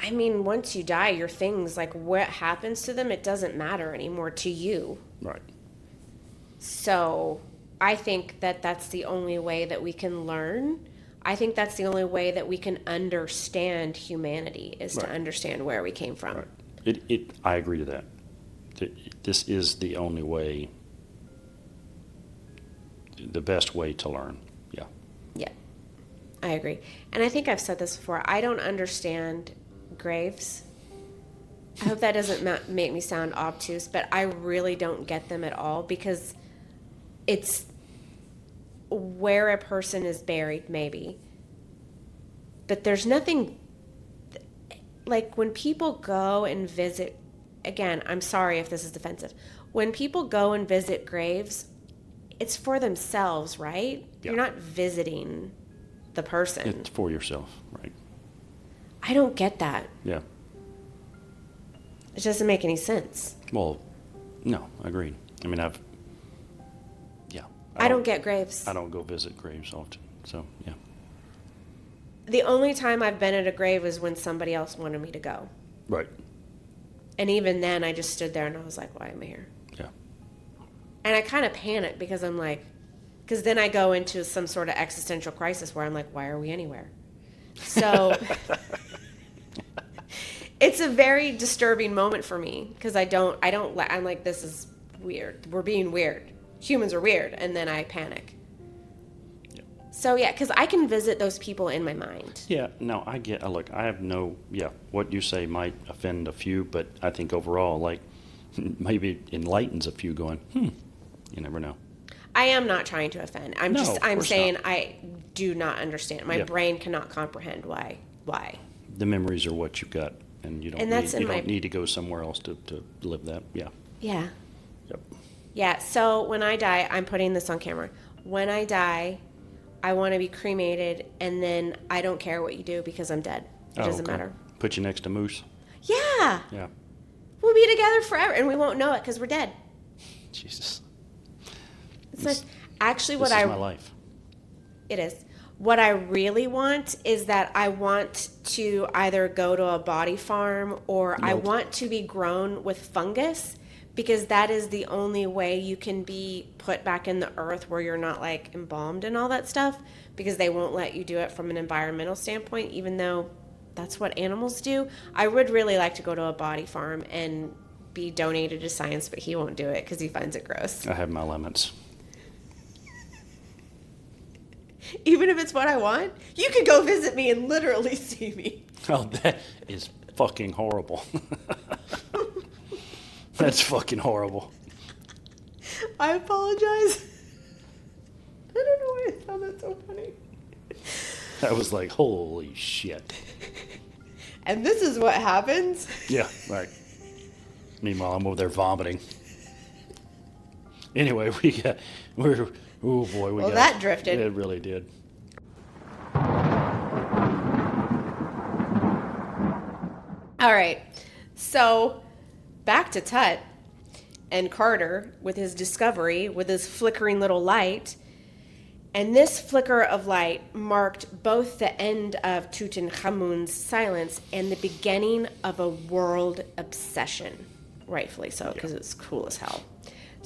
I mean, once you die, your things, like what happens to them, it doesn't matter anymore to you. Right. So I think that that's the only way that we can learn. I think that's the only way that we can understand humanity, is to understand where we came from. Right. I agree to that. This is the only way, the best way to learn. Yeah. Yeah, I agree. And I think I've said this before. I don't understand graves. I hope that doesn't make me sound obtuse, but I really don't get them at all, because it's where a person is buried, maybe. But there's nothing, like when people go and visit, again, I'm sorry if this is defensive. When people go and visit graves, it's for themselves, right? Yeah. You're not visiting the person. It's for yourself, right? I don't get that. Yeah. It doesn't make any sense. Well, no, agreed. I mean, I don't get graves. I don't go visit graves often, so yeah. The only time I've been at a grave is when somebody else wanted me to go. Right. And even then, I just stood there and I was like, why am I here? Yeah. And I kind of panicked, because I'm like, because then I go into some sort of existential crisis where I'm like, why are we anywhere? So it's a very disturbing moment for me, because I'm like, this is weird. We're being weird. Humans are weird. And then I panic. Yeah. So yeah, because I can visit those people in my mind. Yeah, no, look, I have what you say might offend a few, but I think overall, like, maybe it enlightens a few going, you never know. I am not trying to offend. I'm saying not. I do not understand. My brain cannot comprehend why. The memories are what you've got, and you don't need to go somewhere else to live that. Yeah. Yeah. Yep. Yeah, so when I die, I'm putting this on camera. When I die, I want to be cremated, and then I don't care what you do, because I'm dead. It doesn't matter. Put you next to Moose. Yeah. Yeah. We'll be together forever, and we won't know it because we're dead. Jesus. It's like, actually This is my life. It is. What I really want is that I want to either go to a body farm, or I want to be grown with fungus, because that is the only way you can be put back in the earth where you're not like embalmed and all that stuff, because they won't let you do it from an environmental standpoint, even though that's what animals do. I would really like to go to a body farm and be donated to science, but he won't do it because he finds it gross. I have my limits. Even if it's what I want, you could go visit me and literally see me. Oh, that is fucking horrible. That's fucking horrible. I apologize. I don't know why I found that so funny. I was like, holy shit. And this is what happens? Yeah, right. Meanwhile, I'm over there vomiting. Anyway, that drifted. It really did. All right. So back to Tut and Carter with his discovery, with his flickering little light. And this flicker of light marked both the end of Tutankhamun's silence and the beginning of a world obsession. Rightfully so, because it's cool as hell.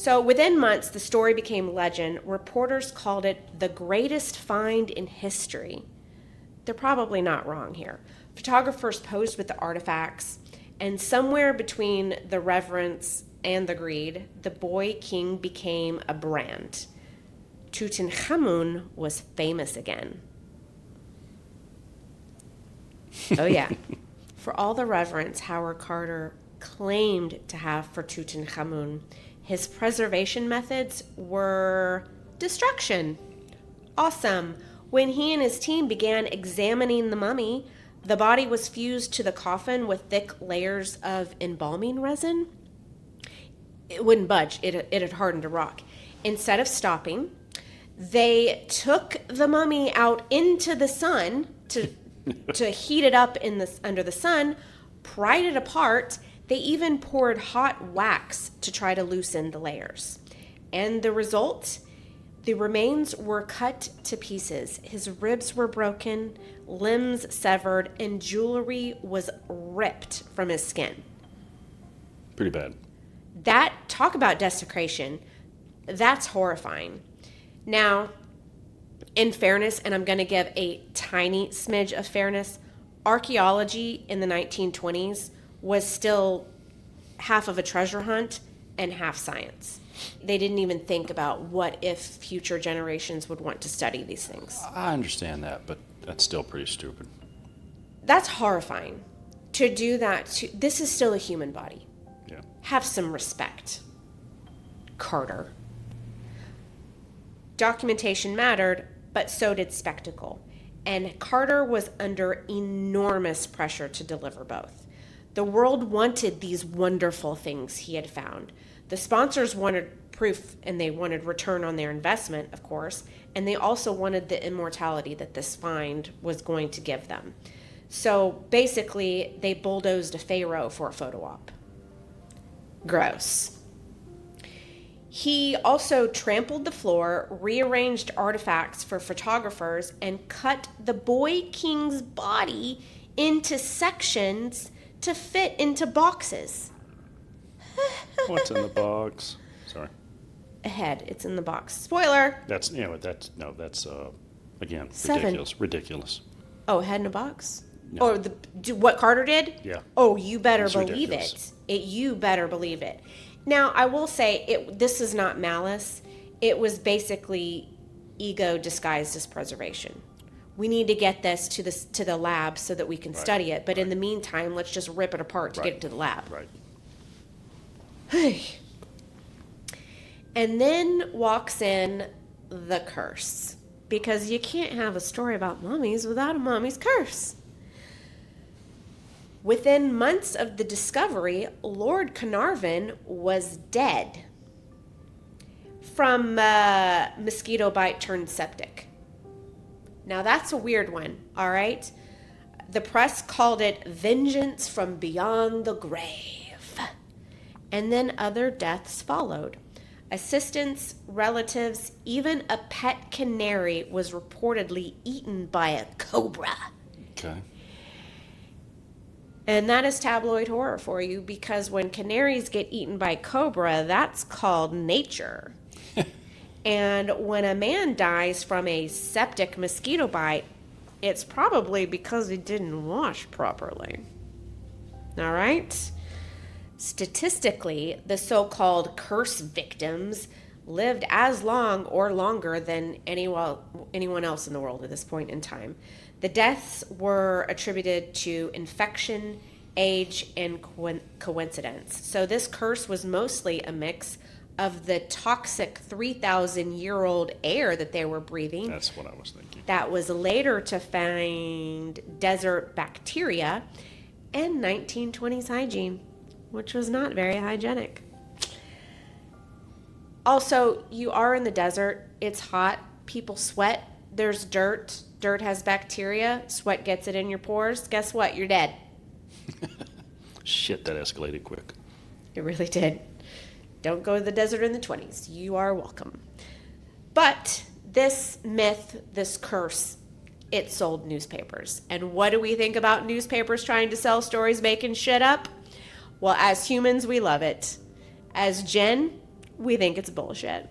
So within months, the story became legend. Reporters called it the greatest find in history. They're probably not wrong here. Photographers posed with the artifacts, and somewhere between the reverence and the greed, the boy king became a brand. Tutankhamun was famous again. Oh yeah. For all the reverence Howard Carter claimed to have for Tutankhamun, his preservation methods were destruction. Awesome. When he and his team began examining the mummy, the body was fused to the coffin with thick layers of embalming resin. It wouldn't budge. It had hardened to rock. Instead of stopping, they took the mummy out into the sun to heat it up under the sun, pried it apart. They even poured hot wax to try to loosen the layers. And the result? The remains were cut to pieces. His ribs were broken, limbs severed, and jewelry was ripped from his skin. Pretty bad. Talk about desecration. That's horrifying. Now, in fairness, and I'm going to give a tiny smidge of fairness, archaeology in the 1920s was still half of a treasure hunt and half science. They didn't even think about what if future generations would want to study these things. I understand that, but that's still pretty stupid. That's horrifying. To do that, this is still a human body. Yeah. Have some respect, Carter. Documentation mattered, but so did spectacle. And Carter was under enormous pressure to deliver both. The world wanted these wonderful things he had found. The sponsors wanted proof, and they wanted return on their investment, of course, and they also wanted the immortality that this find was going to give them. So basically, they bulldozed a pharaoh for a photo op. Gross. He also trampled the floor, rearranged artifacts for photographers, and cut the boy king's body into sections to fit into boxes. What's in the box? Sorry. A head. It's in the box. Spoiler. That's again, Seven. Ridiculous. Oh, a head in a box? No. Or what Carter did? Yeah. Oh, you better It's believe ridiculous. it. You better believe it. Now, I will say, this is not malice. It was basically ego disguised as preservation. We need to get this to the lab so that we can study it. But in the meantime, let's just rip it apart to get it to the lab. Right. And then walks in the curse. Because you can't have a story about mummies without a mummy's curse. Within months of the discovery, Lord Carnarvon was dead from mosquito bite turned septic. Now that's a weird one, all right? The press called it vengeance from beyond the grave. And then other deaths followed. Assistants, relatives, even a pet canary was reportedly eaten by a cobra. Okay. And that is tabloid horror for you, because when canaries get eaten by cobra, that's called nature. And when a man dies from a septic mosquito bite, it's probably because he didn't wash properly. All right? Statistically, the so-called curse victims lived as long or longer than anyone else in the world at this point in time. The deaths were attributed to infection, age, and coincidence. So this curse was mostly a mix of the toxic 3,000-year-old air that they were breathing. That's what I was thinking. That was later to find desert bacteria, and 1920s hygiene, which was not very hygienic. Also, you are in the desert. It's hot. People sweat. There's dirt. Dirt has bacteria. Sweat gets it in your pores. Guess what? You're dead. Shit, that escalated quick. It really did. Don't go to the desert in the 20s. You are welcome. But this myth, this curse, it sold newspapers. And what do we think about newspapers trying to sell stories making shit up? Well, as humans, we love it. As Jenn, We think it's bullshit.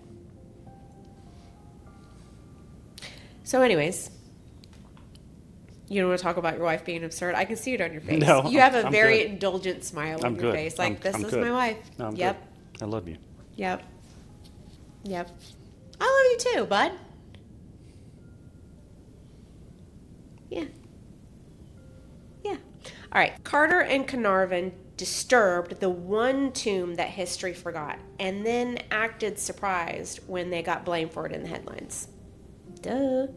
So anyways, you don't want to talk about your wife being absurd? I can see it on your face. No, you have a I'm very good. indulgent smile I'm on your good. face. Like, this I'm is good. my wife. No, I'm Yep. good. I love you. Yep. Yep. I love you too, bud. Yeah. Yeah. All right. Carter and Carnarvon disturbed the one tomb that history forgot and then acted surprised when they got blamed for it in the headlines. Duh.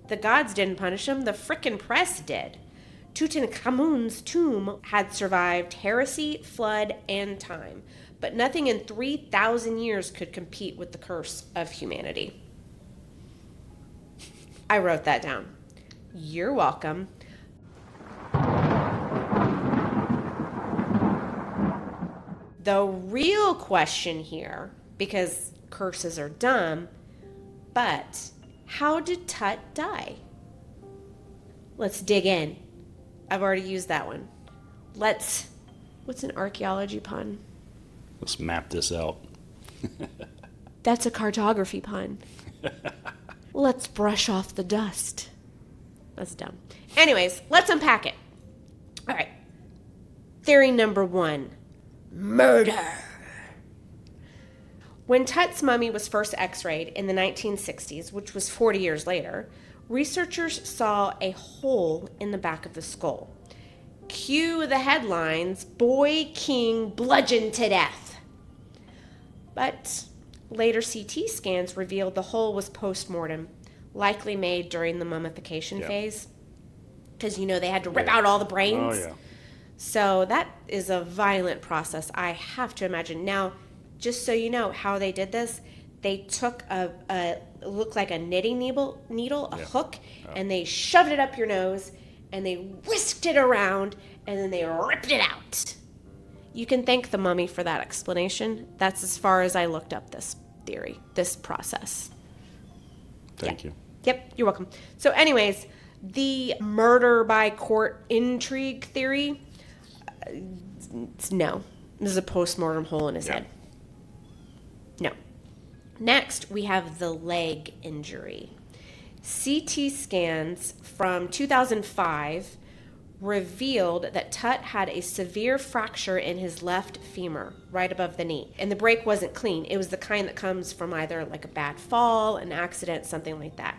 The gods didn't punish them. The frickin' press did. Tutankhamun's tomb had survived heresy, flood, and time, but nothing in 3,000 years could compete with the curse of humanity. I wrote that down. You're welcome. The real question here, because curses are dumb, but how did Tut die? Let's dig in. I've already used that one. What's an archaeology pun? Let's map this out. That's a cartography pun. Let's brush off the dust. That's dumb. Anyways, let's unpack it. All right. Theory number 1. Murder. When Tut's mummy was first x-rayed in the 1960s, which was 40 years later, researchers saw a hole in the back of the skull. Cue the headlines, Boy King bludgeoned to death. But later CT scans revealed the hole was post-mortem, likely made during the mummification phase. Because, they had to rip out all the brains. Oh, yeah. So that is a violent process, I have to imagine. Now, just so you know how they did this, they took it looked like a knitting needle, a hook, and they shoved it up your nose, and they whisked it around, and then they ripped it out. You can thank the mummy for that explanation. That's as far as I looked up this theory, this process. Thank you. Yep, you're welcome. So anyways, the murder by court intrigue theory, no. This is a post-mortem hole in his head. No. Next, we have the leg injury. CT scans from 2005 revealed that Tut had a severe fracture in his left femur, right above the knee. And the break wasn't clean. It was the kind that comes from either like a bad fall, an accident, something like that.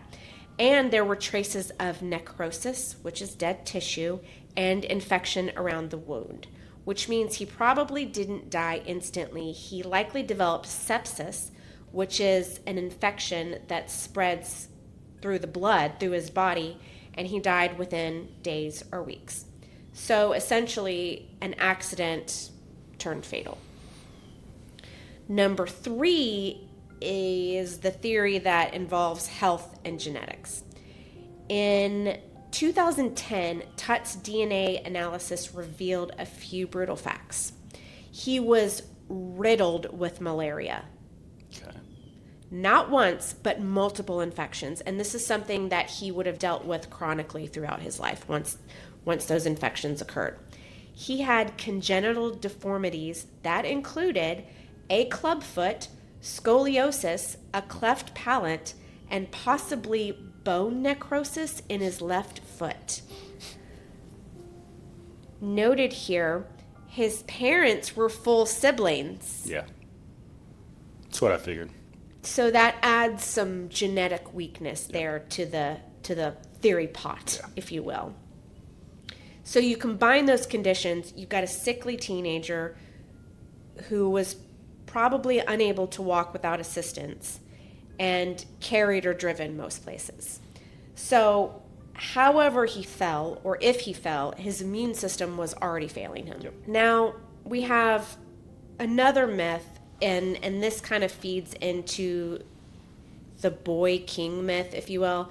And there were traces of necrosis, which is dead tissue, and infection around the wound, which means he probably didn't die instantly. He likely developed sepsis, which is an infection that spreads through the blood, through his body, and he died within days or weeks. So essentially, an accident turned fatal. Number 3 is the theory that involves health and genetics. In 2010, Tut's DNA analysis revealed a few brutal facts. He was riddled with malaria. Okay. Not once, but multiple infections. And this is something that he would have dealt with chronically throughout his life once those infections occurred. He had congenital deformities that included a clubfoot, scoliosis, a cleft palate, and possibly bone necrosis in his left foot. Noted here, his parents were full siblings. Yeah. That's what I figured. So that adds some genetic weakness there to the theory pot, if you will. So you combine those conditions, you've got a sickly teenager who was probably unable to walk without assistance and carried or driven most places. So however he fell, or if he fell, his immune system was already failing him. Yep. Now we have another myth, and this kind of feeds into the boy king myth, if you will.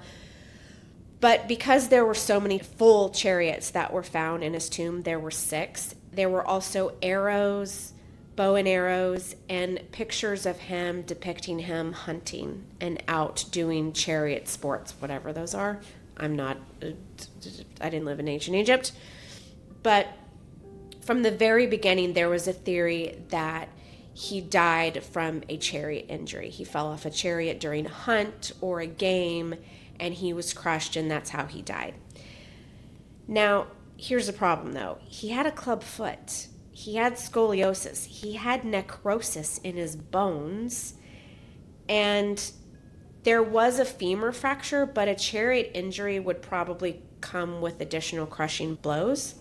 But because there were so many full chariots that were found in his tomb, there were 6. There were also arrows, bow and arrows, and pictures of him depicting him hunting and out doing chariot sports, whatever those are. I didn't live in ancient Egypt. But from the very beginning, there was a theory that he died from a chariot injury. He fell off a chariot during a hunt or a game, and he was crushed, and that's how he died. Now, here's the problem, though. He had a club foot. He had scoliosis. He had necrosis in his bones, and there was a femur fracture, but a chariot injury would probably come with additional crushing blows.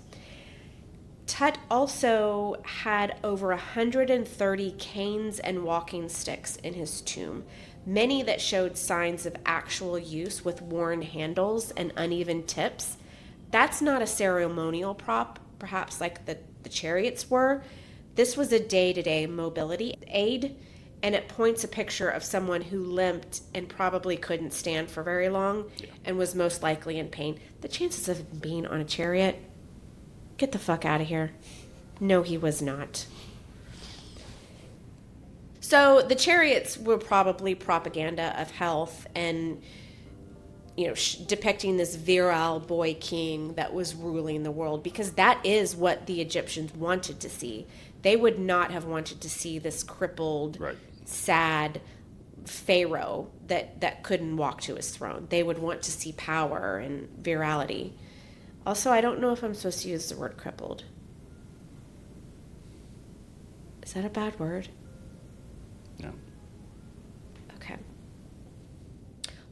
Tut also had over 130 canes and walking sticks in his tomb, many that showed signs of actual use with worn handles and uneven tips. That's not a ceremonial prop, perhaps like the chariots were. This was a day-to-day mobility aid, and it points a picture of someone who limped and probably couldn't stand for very long and was most likely in pain. The chances of him being on a chariot, get the fuck out of here. No, he was not. So the chariots were probably propaganda of health and, depicting this virile boy king that was ruling the world, because that is what the Egyptians wanted to see. They would not have wanted to see this crippled, sad pharaoh that couldn't walk to his throne. They would want to see power and virality. Also, I don't know if I'm supposed to use the word crippled. Is that a bad word? No. Okay.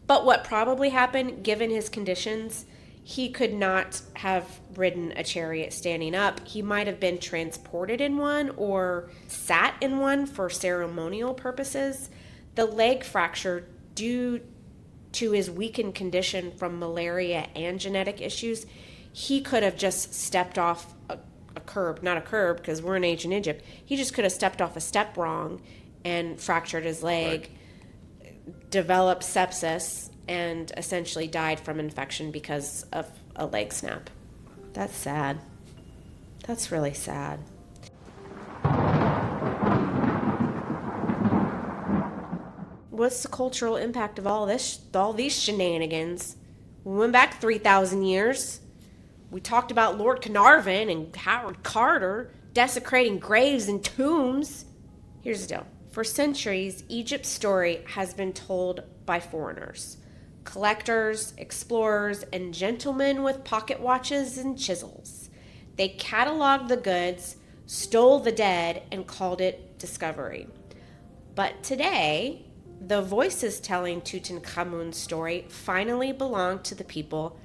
But what probably happened, given his conditions, he could not have ridden a chariot standing up. He might have been transported in one or sat in one for ceremonial purposes. The leg fracture, due to his weakened condition from malaria and genetic issues, he could have just stepped off a curb, not a curb because we're in ancient Egypt. He just could have stepped off a step wrong and fractured his leg, developed sepsis, and essentially died from infection because of a leg snap. That's sad. That's really sad. What's the cultural impact of all these shenanigans? We went back 3,000 years. We talked about Lord Carnarvon and Howard Carter desecrating graves and tombs. Here's the deal. For centuries, Egypt's story has been told by foreigners, collectors, explorers, and gentlemen with pocket watches and chisels. They cataloged the goods, stole the dead, and called it discovery. But today, the voices telling Tutankhamun's story finally belong to the people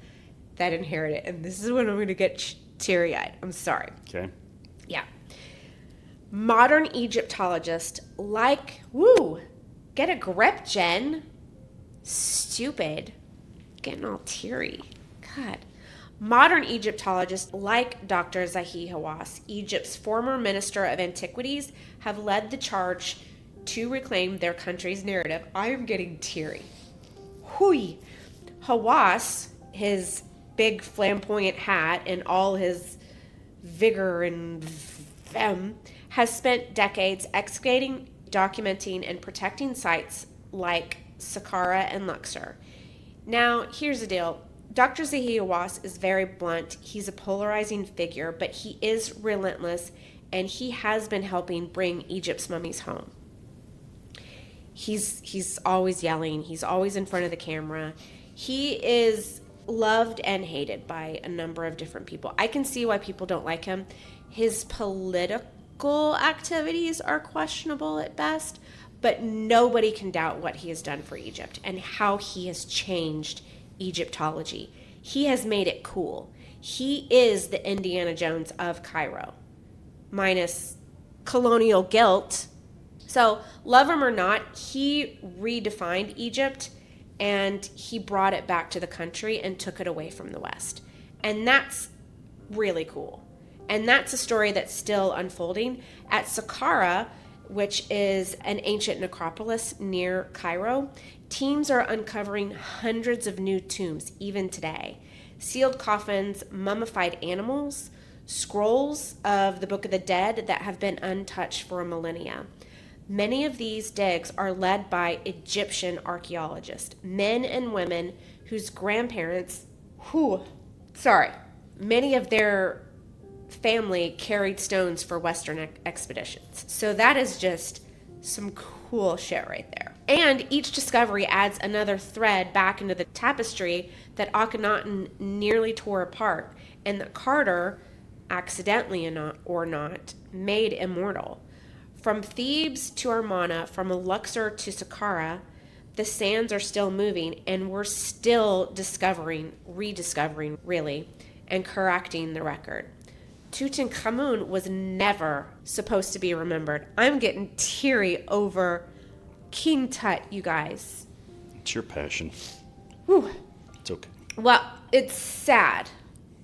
that inherit it. And this is when I'm going to get teary-eyed. I'm sorry. Okay. Yeah. Modern Egyptologists get a grip, Jenn. Stupid. Getting all teary. God. Modern Egyptologists like Dr. Zahi Hawass, Egypt's former Minister of Antiquities, have led the charge to reclaim their country's narrative. I am getting teary. Hui. Hawass, his big flamboyant hat and all his vigor and vim, has spent decades excavating, documenting, and protecting sites like Saqqara and Luxor. Now, here's the deal. Dr. Zahi Hawass is very blunt. He's a polarizing figure, but he is relentless, and he has been helping bring Egypt's mummies home. He's always yelling. He's always in front of the camera. He is loved and hated by a number of different people. I can see why people don't like him. His political activities are questionable at best, but nobody can doubt what he has done for Egypt and how he has changed Egyptology. He has made it cool. He is the Indiana Jones of Cairo, minus colonial guilt. So, love him or not, he redefined Egypt and he brought it back to the country and took it away from the West. And that's really cool. And that's a story that's still unfolding. At Saqqara, which is an ancient necropolis near Cairo, teams are uncovering hundreds of new tombs even today. Sealed coffins, mummified animals, scrolls of the Book of the Dead that have been untouched for a millennia. Many of these digs are led by Egyptian archaeologists, men and women whose grandparents, many of their family carried stones for Western expeditions. So that is just some cool shit right there. And each discovery adds another thread back into the tapestry that Akhenaten nearly tore apart, and that Carter, accidentally or not, made immortal. From Thebes to Amarna, from Luxor to Saqqara, the sands are still moving, and we're still rediscovering, really, and correcting the record. Tutankhamun was never supposed to be remembered. I'm getting teary over King Tut, you guys. It's your passion. Whew. It's okay. Well, it's sad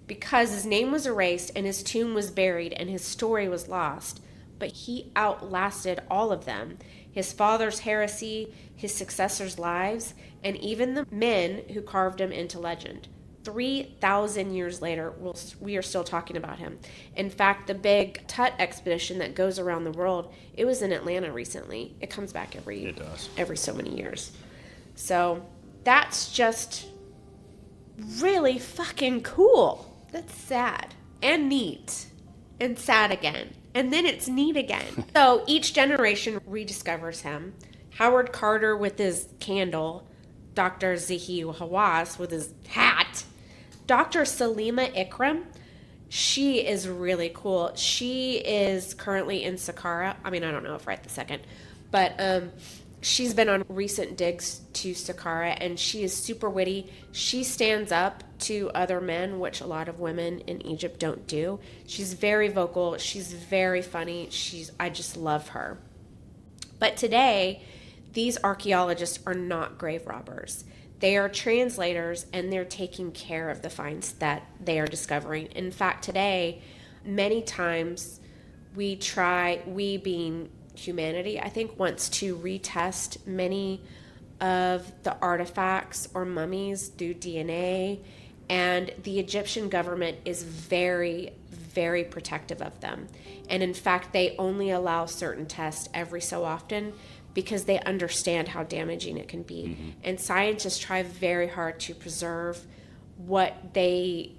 because his name was erased and his tomb was buried and his story was lost, but he outlasted all of them. His father's heresy, his successors' lives, and even the men who carved him into legend. 3,000 years later, we are still talking about him. In fact, the big Tut expedition that goes around the world, it was in Atlanta recently. It comes back every so many years. So that's just really fucking cool. That's sad and neat and sad again. And then it's neat again. So each generation rediscovers him. Howard Carter with his candle, Dr. Zahi Hawass with his hat, Dr. Salima Ikram, she is really cool. She is currently in Saqqara. I mean, I don't know if right this second, but she's been on recent digs to Saqqara, and she is super witty. She stands up to other men, which a lot of women in Egypt don't do. She's very vocal. She's very funny. I just love her. But today, these archaeologists are not grave robbers. They are translators, and they're taking care of the finds that they are discovering. In fact, today, many times we being humanity, I think, wants to retest many of the artifacts or mummies through DNA, and the Egyptian government is very, very protective of them. And in fact, they only allow certain tests every so often because they understand how damaging it can be. Mm-hmm. And scientists try very hard to preserve what they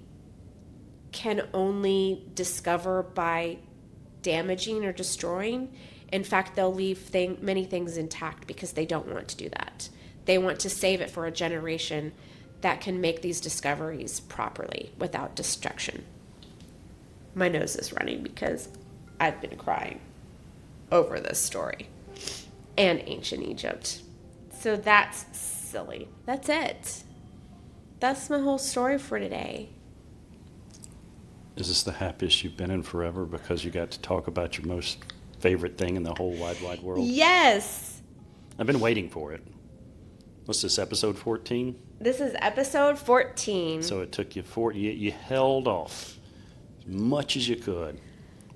can only discover by damaging or destroying. In fact, they'll leave many things intact because they don't want to do that. They want to save it for a generation that can make these discoveries properly without destruction. My nose is running because I've been crying over this story and ancient Egypt. So that's silly. That's it. That's my whole story for today. Is this the happiest you've been in forever because you got to talk about your most favorite thing in the whole wide world? Yes. I've been waiting for it. What's this, episode 14? This is episode 14. So it took you you held off as much as you could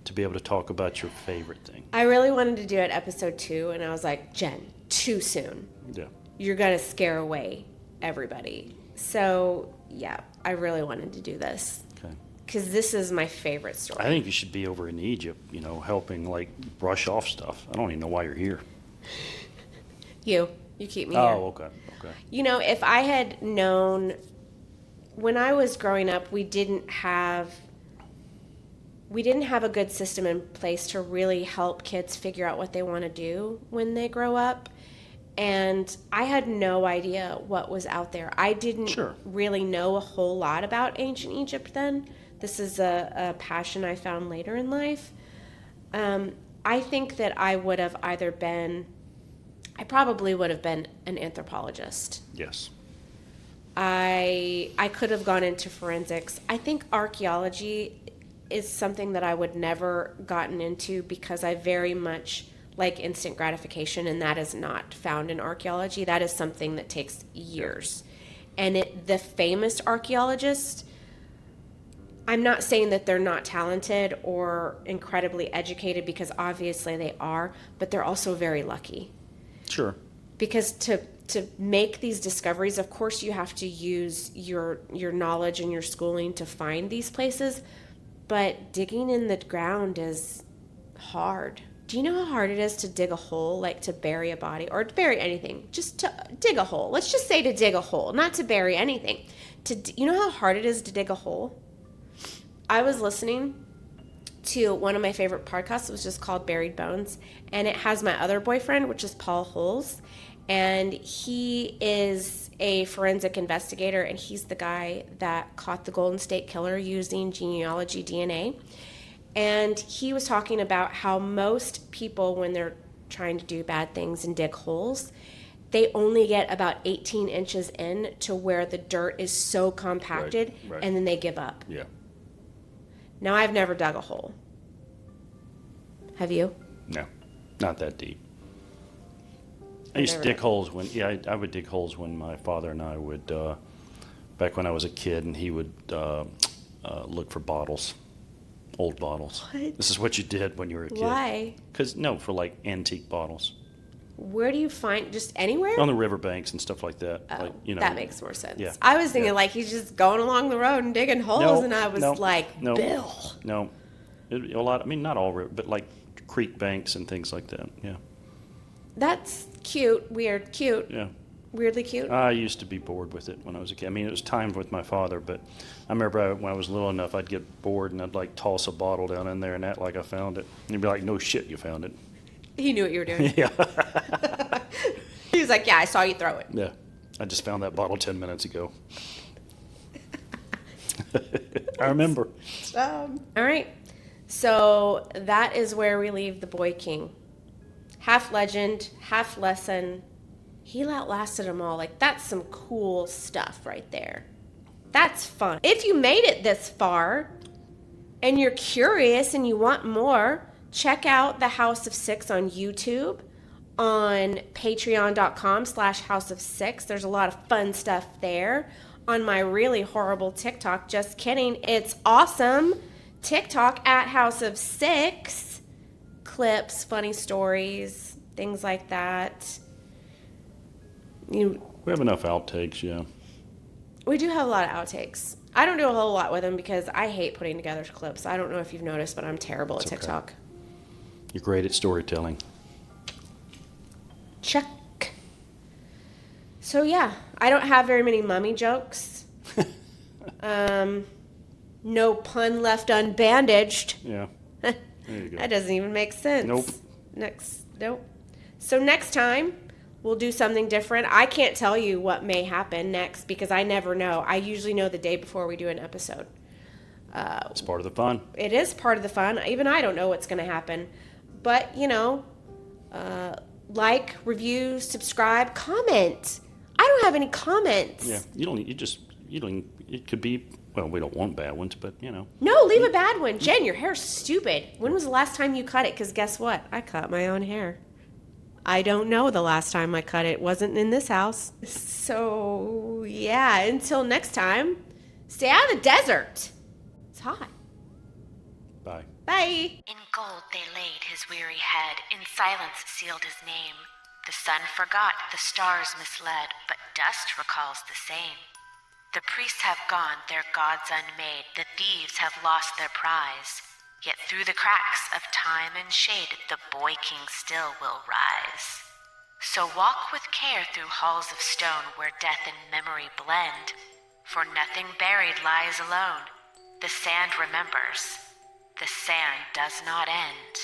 to be able to talk about your favorite thing. I really wanted to do it episode 2, and I was like, Jen, too soon. Yeah. You're going to scare away everybody. So, yeah, I really wanted to do this. Okay. Because this is my favorite story. I think you should be over in Egypt, helping, brush off stuff. I don't even know why you're here. You keep me here. Oh, okay. If I had known, when I was growing up, we didn't have a good system in place to really help kids figure out what they want to do when they grow up. And I had no idea what was out there. I didn't really know a whole lot about ancient Egypt then. This is a passion I found later in life. I think that I probably would have been an anthropologist. Yes. I could have gone into forensics. I think archaeology is something that I would never gotten into because I very much like instant gratification, and that is not found in archaeology. That is something that takes years. And the famous archaeologists, I'm not saying that they're not talented or incredibly educated, because obviously they are, but they're also very lucky. Sure. Because to make these discoveries, of course you have to use your knowledge and your schooling to find these places, but digging in the ground is hard. Do you know how hard it is to dig a hole, like to bury a body, or to bury anything? Just to dig a hole. Let's just say to dig a hole, not to bury anything. You know how hard it is to dig a hole? I was listening to one of my favorite podcasts. It was just called Buried Bones. And it has my other boyfriend, which is Paul Holes. And he is a forensic investigator, and he's the guy that caught the Golden State Killer using genealogy DNA. And he was talking about how most people, when they're trying to do bad things and dig holes, they only get about 18 inches in to where the dirt is so compacted, Right. and then they give up. Yeah. Now, I've never dug a hole. Have you? No, not that deep. I used to dig holes I would dig holes when my father and I would, back when I was a kid, and he would look for bottles, old bottles. What? This is what you did when you were a kid. Why? For like antique bottles. Where do you find, just anywhere? On the riverbanks and stuff like that. Oh, like, that makes more sense. Yeah. I was thinking like he's just going along the road and digging holes, and I was like, Bill. No. A lot, not all, but like creek banks and things like that, yeah. That's cute, cute. Yeah. Weirdly cute. I used to be bored with it when I was a kid. It was timed with my father, but I remember when I was little enough, I'd get bored and I'd like toss a bottle down in there and act like I found it. And he'd be like, no shit, you found it. He knew what you were doing. Yeah. He was like, yeah, I saw you throw it. Yeah. I just found that bottle 10 minutes ago. I remember. All right. So that is where we leave the Boy King. Half legend, half lesson. He outlasted them all. Like, that's some cool stuff right there. That's fun. If you made it this far and you're curious and you want more, check out the House of Six on YouTube, on patreon.com/House of Six. There's a lot of fun stuff there. On my really horrible TikTok, just kidding, it's awesome. TikTok at House of Six. Clips, funny stories, things like that. We have enough outtakes, yeah. We do have a lot of outtakes. I don't do a whole lot with them because I hate putting together clips. I don't know if you've noticed, but I'm terrible at TikTok. Okay. You're great at storytelling. Check. So yeah, I don't have very many mummy jokes. No pun left unbandaged. Yeah. There you go. That doesn't even make sense. Nope. So next time, we'll do something different. I can't tell you what may happen next because I never know. I usually know the day before we do an episode. It's part of the fun. It is part of the fun. Even I don't know what's going to happen. But, like, review, subscribe, comment. I don't have any comments. Yeah. It could be, well, we don't want bad ones, but, No, leave a bad one. Jen, your hair's stupid. When was the last time you cut it? Because guess what? I cut my own hair. I don't know the last time I cut it. It wasn't in this house. So, yeah, until next time, stay out of the desert. It's hot. Bye. Bye. In gold they laid his weary head, in silence sealed his name. The sun forgot, the stars misled, but dust recalls the same. The priests have gone, their gods unmade, the thieves have lost their prize. Yet through the cracks of time and shade, the Boy King still will rise. So walk with care through halls of stone where death and memory blend, for nothing buried lies alone. The sand remembers. The sand does not end.